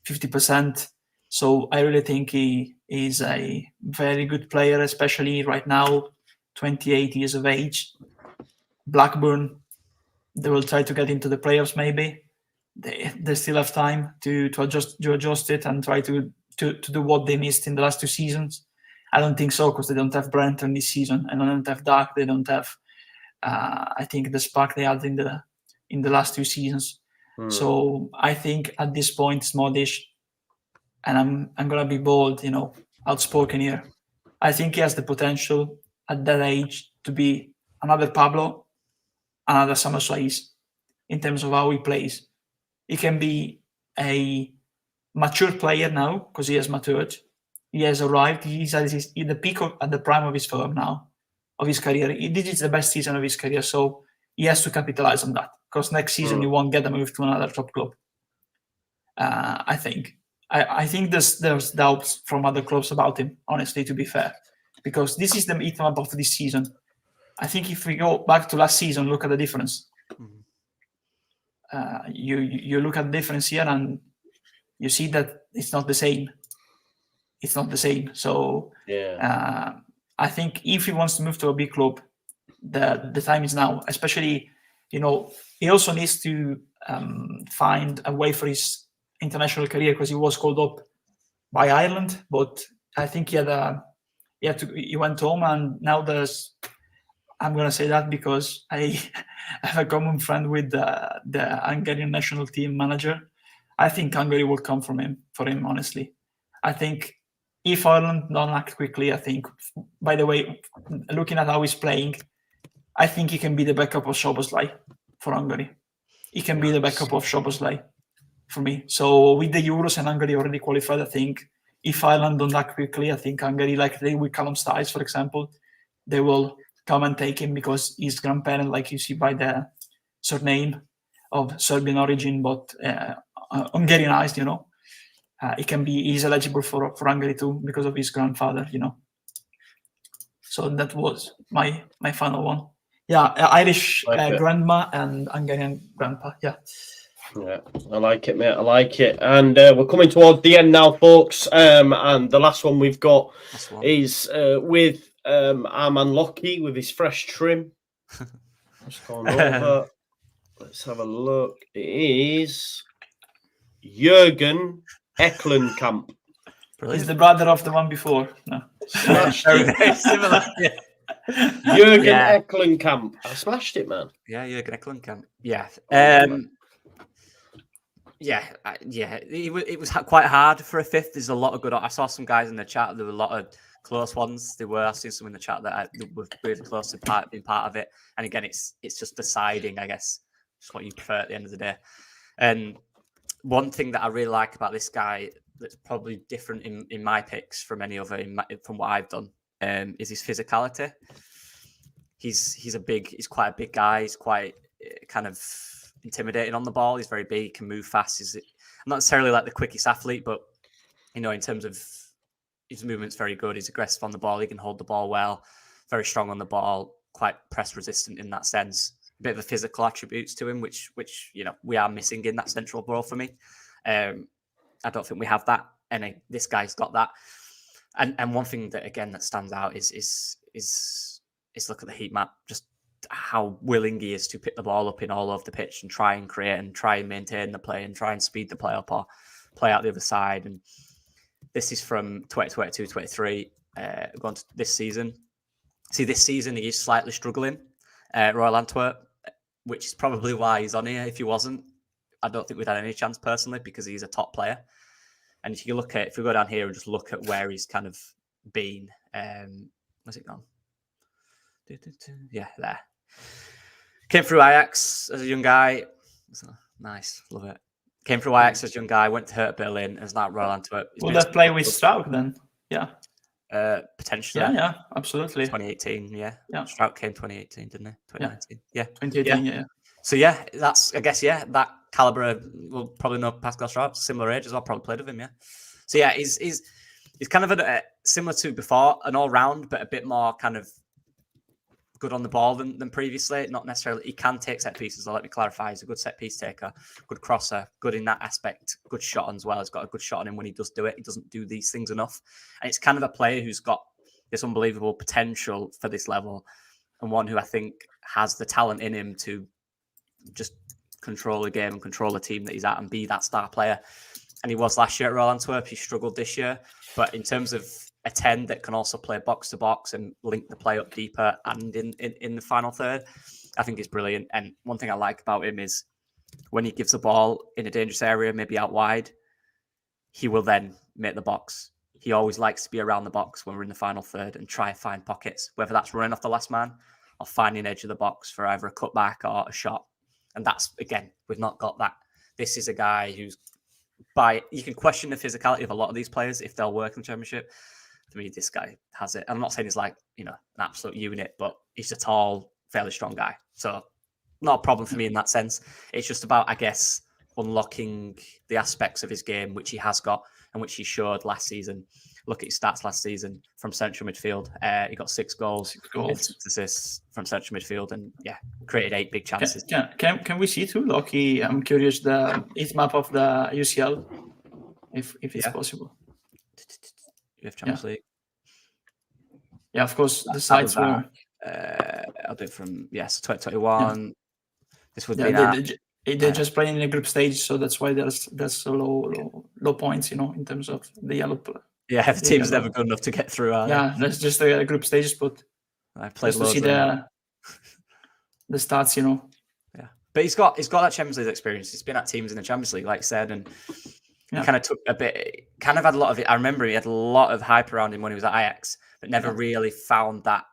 50%. So I really think he is a very good player, especially right now, 28 years of age. Blackburn, they will try to get into the playoffs maybe. They still have time to adjust it and try to to do what they missed in the last 2 seasons? I don't think so, because they don't have Brenton this season, and they don't have Dark. They don't have, I think, the spark they had in the last 2 seasons. So I think at this point, it's Modric, and I'm gonna be bold, outspoken here. I think he has the potential at that age to be another Pablo, another Samuel Suarez in terms of how he plays. He can be a mature player now because he has matured. He has arrived. He's at the peak at the prime of his form now, of his career. This is the best season of his career, so he has to capitalize on that, because next season he won't get a move to another top club. I think. I think there's doubts from other clubs about him, honestly, to be fair, because this is the heat map of this season. I think if we go back to last season, look at the difference. You look at the difference here, and you see that it's not the same. It's not the same. So I think if he wants to move to a big club, the time is now. Especially, he also needs to find a way for his international career, because he was called up by Ireland, but I think he went home, and now I'm going to say that because I have a common friend with the Hungarian national team manager. I think Hungary will come for him, honestly. I think if Ireland don't act quickly, I think, by the way, looking at how he's playing, I think he can be the backup of Szoboszlai for Hungary. He can be the backup of Szoboszlai for me. So with the Euros and Hungary already qualified, I think if Ireland don't act quickly, I think Hungary, like they with Callum Stiles, for example, they will come and take him, because his grandparent, like you see by the surname of Serbian origin, but Hungarianized, he's eligible for Hungary too because of his grandfather, So that was my final one. Yeah, Irish grandma and Hungarian grandpa. Yeah. Yeah, I like it, mate. I like it. And we're coming towards the end now, folks. And the last one we've got is with our man Lockie with his fresh trim. Just going over. Let's have a look. It is Jürgen Ecklenkamp. He's the brother of the one before. No. Smashed it. Very similar. Yeah. Jürgen Ecklenkamp. I smashed it, man. Yeah, Jürgen Ecklenkamp. Yeah. It was quite hard for a fifth. There's a lot of good. I saw some guys in the chat. There were a lot of close ones. I've seen some in the chat that were really close to being part of it. And again, it's just deciding, I guess, just what you prefer at the end of the day. And one thing that I really like about this guy that's probably different in my picks from any other from what I've done is his physicality. He's quite a big guy. He's quite kind of intimidating on the ball. He's very big, can move fast. He's not necessarily like the quickest athlete, but in terms of his movement's very good. He's aggressive on the ball. He can hold the ball well. Very strong on the ball. Quite press resistant in that sense. A bit of the physical attributes to him, which we are missing in that central role for me. I don't think we have that, and this guy's got that. And one thing that again that stands out is look at the heat map. Just how willing he is to pick the ball up in all over the pitch and try and create and try and maintain the play and try and speed the play up or play out the other side. And this is from 2022-23 going to this season. See, this season he is slightly struggling at Royal Antwerp, which is probably why he's on here. If he wasn't, I don't think we'd had any chance personally, because he's a top player. And if you go down here and just look at where he's kind of been, where's it gone? Yeah, there. Came through Ajax as a young guy. Nice, love it. Came through Ajax as a young guy, went to Hertha Berlin, and is now at Royal Antwerp. Will that play with Strauch then? Yeah. Potentially. Yeah, absolutely. 2018, yeah. Strauch came 2018, didn't he? 2019. Yeah. 2018, yeah. So yeah, that's, I guess, that caliber will probably know Pascal Strauch, similar age as well, probably played with him, yeah. So yeah, he's kind of similar to before, an all-round, but a bit more kind of good on the ball than previously. Not necessarily, he can take set pieces, so let me clarify. He's a good set piece taker, good crosser, good in that aspect, good shot on as well. He's got a good shot on him when he does do it. He doesn't do these things enough. And it's kind of a player who's got this unbelievable potential for this level, and one who I think has the talent in him to just control the game and control the team that he's at and be that star player. and he was last year at Royal Antwerp. He struggled this year, but in terms of a 10 that can also play box to box and link the play up deeper and in the final third, I think he's brilliant. And one thing I like about him is when he gives the ball in a dangerous area, maybe out wide, he will then make the box. He always likes to be around the box when we're in the final third and try and find pockets, whether that's running off the last man or finding edge of the box for either a cutback or a shot. And that's, again, we've not got that. This is a guy who's you can question the physicality of a lot of these players if they'll work in the Championship. To me, this guy has it. I'm not saying he's like, an absolute unit, but he's a tall, fairly strong guy. So not a problem for me in that sense. It's just about, I guess, unlocking the aspects of his game, which he has got and which he showed last season. Look at his stats last season from central midfield. He got 6 goals, 6 assists from central midfield, and created 8 big chances. Can we see too, Lockie? I'm curious the heat map of the UCL, if it's possible. You have Champions League. Yeah, of course. The sides were. I'll do it from 2021. Yeah. This would be they're just playing in a group stage, so that's why there's so low points, in terms of the yellow. Yeah, the team's never good enough to get through. That's just a group stages, but I played to see the stats, Yeah, but he's got that Champions League experience. He's been at teams in the Champions League, like I said, and he kind of took a bit. Kind of had a lot of it. I remember he had a lot of hype around him when he was at Ajax, but never really found that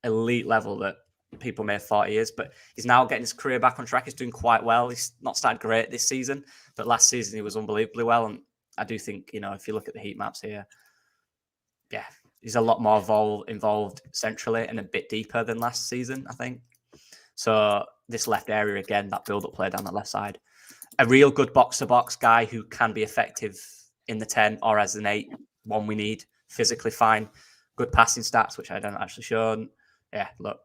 elite level that people may have thought he is. But he's now getting his career back on track. He's doing quite well. He's not started great this season, but last season he was unbelievably well. And I do think, if you look at the heat maps here, he's a lot more involved centrally and a bit deeper than last season, I think. So this left area again, that build-up play down the left side, a real good box-to-box guy who can be effective in the 10 or as an 8, one we need, physically fine, good passing stats, which I don't actually shown. Yeah, look,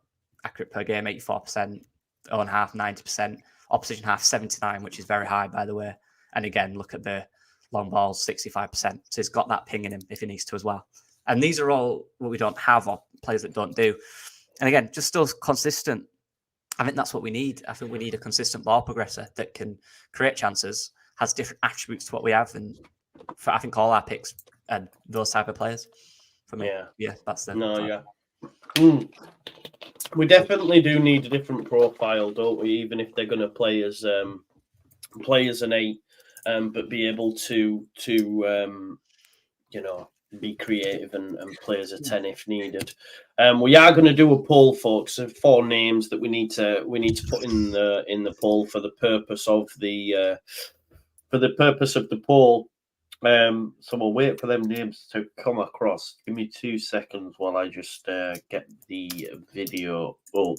accurate per game, 84%, own half, 90%, opposition half, 79%, which is very high, by the way. And again, look at the long balls, 65%. So he's got that ping in him if he needs to as well. And these are all what we don't have or players that don't do. And again, just still consistent. I think that's what we need. I think we need a consistent ball progressor that can create chances, has different attributes to what we have. And for, I think all our picks are those type of players. For me, that's them. We definitely do need a different profile, don't we? Even if they're going to play as an 8, but be able to be creative and play as a 10 if needed. We are going to do a poll, folks, of 4 names that we need to put in the poll for the purpose of the poll. So we'll wait for them names to come across. Give me 2 seconds while I just get the video up.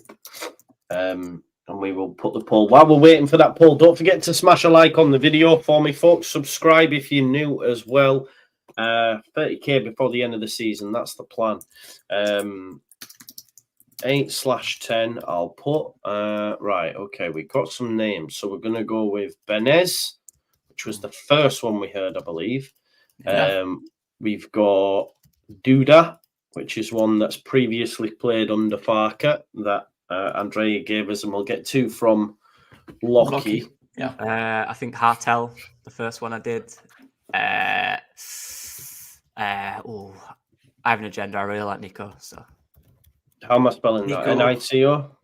And we will put the poll. While we're waiting for that poll, don't forget to smash a like on the video for me, folks. Subscribe if you're new as well. 30k before the end of the season. That's the plan. 8/10 I'll put. Right, okay, we got some names. So we're going to go with Benez, which was the first one we heard, I believe. We've got Duda, which is one that's previously played under Farker that Andrea gave us, and we'll get 2 from Lockie. I think Hartel, the first one I did. I have an agenda. I really like Nico. So how am I spelling that? Nico?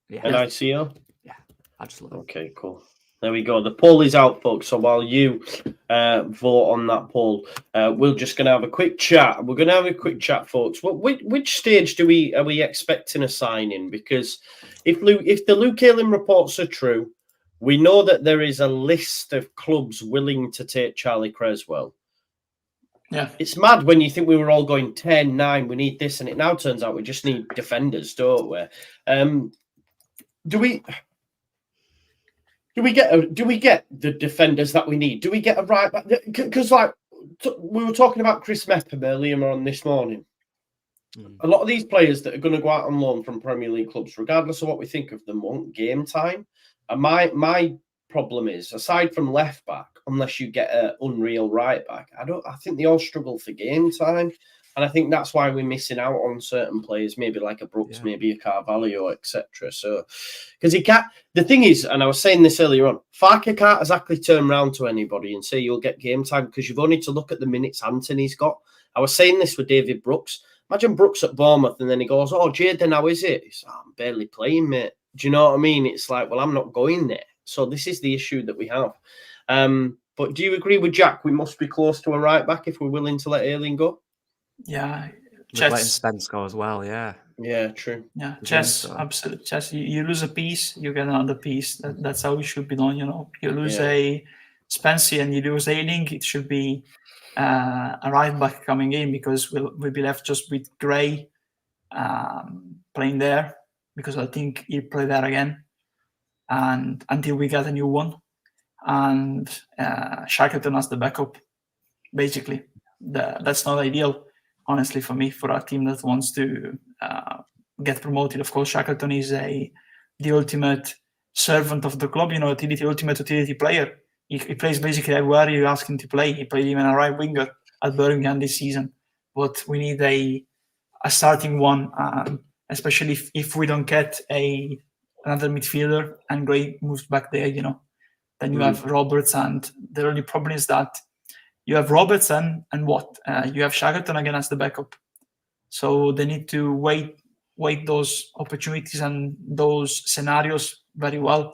Yeah. Nico? Yeah, I just love it. Okay, cool. There we go. The poll is out, folks. So while you vote on that poll, we're just going to have a quick chat. We're going to have a quick chat, folks. Which stage are we expecting a signing? Because if the Luke Ayling reports are true, we know that there is a list of clubs willing to take Charlie Creswell. Yeah, it's mad when you think we were all going 10, 9, we need this, and it now turns out we just need defenders, don't we? Do we get the defenders that we need? Do we get a right back? Because we were talking about Chris Mepham earlier on this morning. A lot of these players that are going to go out on loan from Premier League clubs, regardless of what we think of them, want game time. And my problem is, aside from left back, unless you get an unreal right back, I think they all struggle for game time. And I think that's why we're missing out on certain players, maybe like a Brooks, maybe a Carvalho, etc. So, because he can't. The thing is, and I was saying this earlier on, Farke can't exactly turn around to anybody and say you'll get game time because you've only to look at the minutes Anthony's got. I was saying this with David Brooks. Imagine Brooks at Bournemouth, and then he goes, "Oh, Jaden, how is it?" He's, "I'm barely playing, mate." Do you know what I mean? It's like, well, I'm not going there. So this is the issue that we have. But do you agree with Jack? We must be close to a right back if we're willing to let Ayling go. Yeah, letting Spence go as well. Yeah, true. Yeah, chess, absolutely. Chess. You lose a piece, you get another piece. That's how it should be done. You lose a Spence and you lose Ayling. It should be a right back coming in because we'll be left just with Gray playing there because I think he'll play there again, and until we get a new one. And Shackleton as the backup, basically. That's not ideal, honestly, for me, for a team that wants to get promoted. Of course, Shackleton is the ultimate servant of the club, the ultimate utility player. He plays basically everywhere you ask him to play. He played even a right winger at Birmingham this season. But we need a starting one, especially if we don't get another midfielder and Gray moves back there, Then you have Roberts, and the only problem is that you have Roberts and what? You have Shackleton again as the backup. So they need to wait those opportunities and those scenarios very well.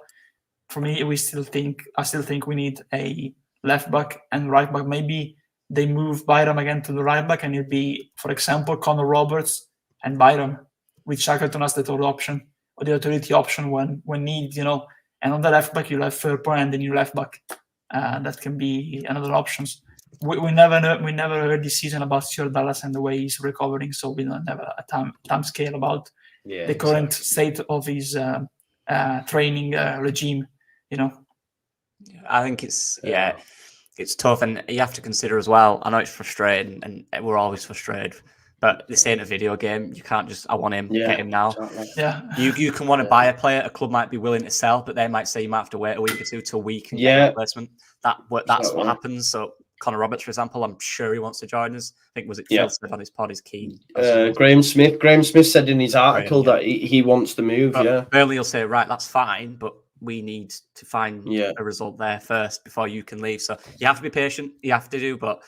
For me, I still think we need a left back and right back. Maybe they move Byram again to the right back, and it'll be, for example, Connor Roberts and Byram with Shackleton as the third option or the authority option when need, And on the left back, you'll have Firpo and the new left back. That can be another option. We never heard this season about Stuart Dallas and the way he's recovering, so we don't have a time scale about the current state of his training regime. I think it's tough, and you have to consider as well. I know it's frustrating, and we're always frustrated. But this ain't a video game. You can't just, I want him, get him now. Exactly. Yeah. You can want to buy a player, a club might be willing to sell, but they might say you might have to wait a week or two till we can get a replacement. That's what happens. So Connor Roberts, for example, I'm sure he wants to join us. I think Phil said on his pod he's keen. Graham Smith said in his article that he wants to move. Burnley will say, right, that's fine, but we need to find a result there first before you can leave. So you have to be patient. You have to do, but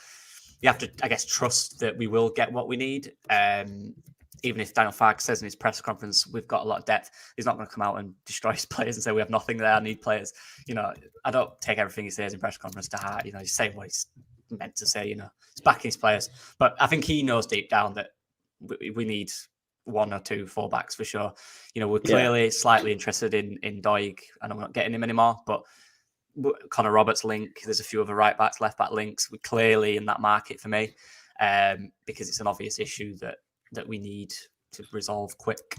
you have to, I guess, trust that we will get what we need. Even if Daniel Farke says in his press conference, we've got a lot of depth, he's not going to come out and destroy his players and say, we have nothing there, I need players. I don't take everything he says in press conference to heart. He's saying what he's meant to say, he's backing his players. But I think he knows deep down that we need one or two fullbacks for sure. We're clearly slightly interested in Doig, and I'm not getting him anymore, but Connor Roberts link, there's a few other right backs, left back links. We're clearly in that market for me, because it's an obvious issue that we need to resolve quick.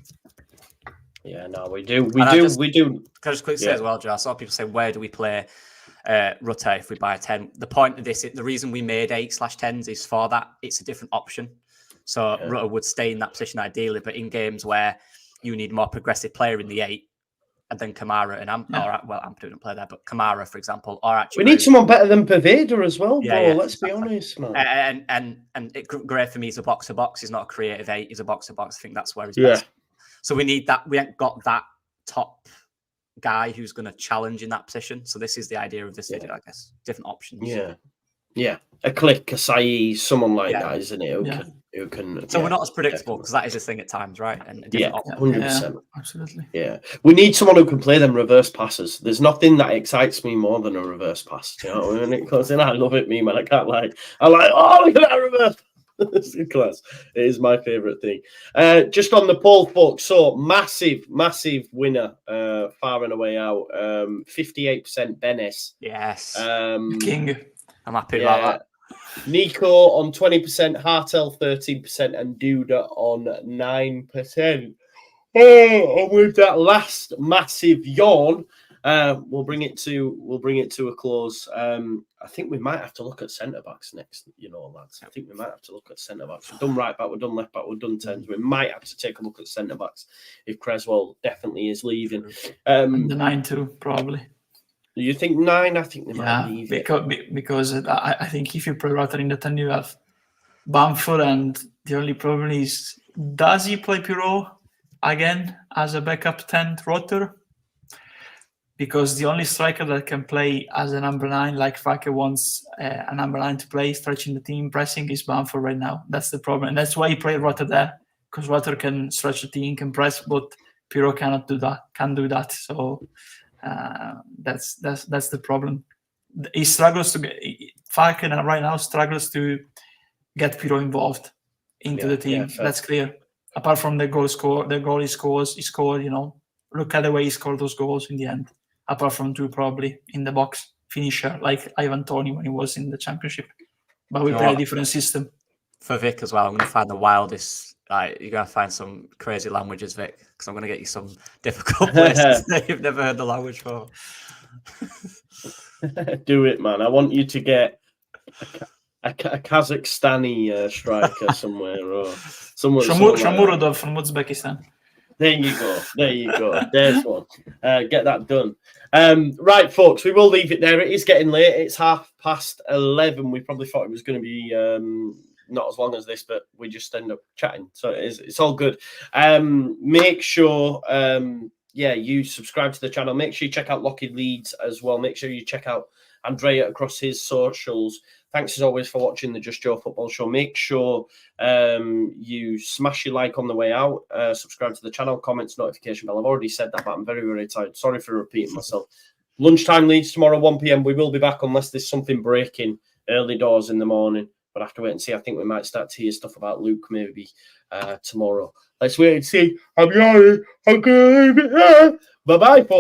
Yeah, no, we do. We do. Can I just quickly say as well, Joe? I saw people say, where do we play Rutte if we buy a 10? The point of this, the reason we made 8/10s is for that. It's a different option. So Rutte would stay in that position ideally, but in games where you need a more progressive player in the 8, and then Kamara and Ampadu didn't play there, but Kamara, for example, or actually we need someone better than Pervada as well, bro. Let's be honest, man. And Gray for me is a box to box. He's not a creative 8. He's a box to box. I think that's where he's best. So we need that. We ain't got that top guy who's going to challenge in that position. So this is the idea of this video, I guess. Different options. Yeah. A Click, a Saïd, someone like that, isn't it? Who can. So we're not as predictable because that is a thing at times, right? And 100%. Absolutely. Yeah, we need someone who can play them reverse passes. There's nothing that excites me more than a reverse pass. Do you know when it comes in? I love it, man. I can't lie. I'm like, oh, look at that reverse. It's class. It is my favourite thing. Just on the poll, folks. So massive winner, far and away out. 58% Benes. Yes. King. I'm happy about that. Nico on 20%, Hartel 13%, and Duda on 9%. And with that last massive yawn, we'll bring it to a close. I think we might have to look at centre backs next, lads. I think we might have to look at centre backs. We've done right back, we've done left back, we've done 10s. We might have to take a look at centre backs if Creswell definitely is leaving. The 9 too, probably. You think 9? I think they might leave because I think if you play Rutter in the 10, you have Bamford and The only problem is, does he play Pirot again as a backup 10 rotor? Because the only striker that can play as a number 9, like Fake wants a number 9 to play, stretching the team, pressing, is Bamford right now. That's the problem. And that's why he played Rotter there, because Rotter can stretch the team, can press, but Pirot cannot do that. Can't do that. So that's the problem. He struggles to get Fake right now struggles to get Pirot involved into the team. That's clear. Apart from the goal he scored. You know, look at the way he scored those goals in the end. Apart from 2 probably in the box finisher, like Ivan Toney when he was in the Championship. But we play a different system. For Vic as well, I'm going to find the wildest. You're going to find some crazy languages, Vic, because I'm going to get you some difficult places that you've never heard the language for. Do it, man. I want you to get a Kazakhstani striker somewhere, or somewhere. Shomurodov from Uzbekistan. There you go. There's one. Get that done. Right, folks, we will leave it there. It is getting late. It's 11:30. We probably thought it was going to be not as long as this, but we just end up chatting. So it's all good. Make sure, you subscribe to the channel. Make sure you check out Lockheed Leeds as well. Make sure you check out Andrea across his socials. Thanks as always for watching the Just Joe Football Show. Make sure you smash your like on the way out. Subscribe to the channel, comments, notification bell. I've already said that, but I'm very, very tired. Sorry for repeating myself. Lunchtime Leeds tomorrow, 1 p.m. We will be back unless there's something breaking early doors in the morning. But I have to wait and see. I think we might start to hear stuff about Luke maybe tomorrow. Let's wait and see. I'm going to leave it there. Bye-bye, folks.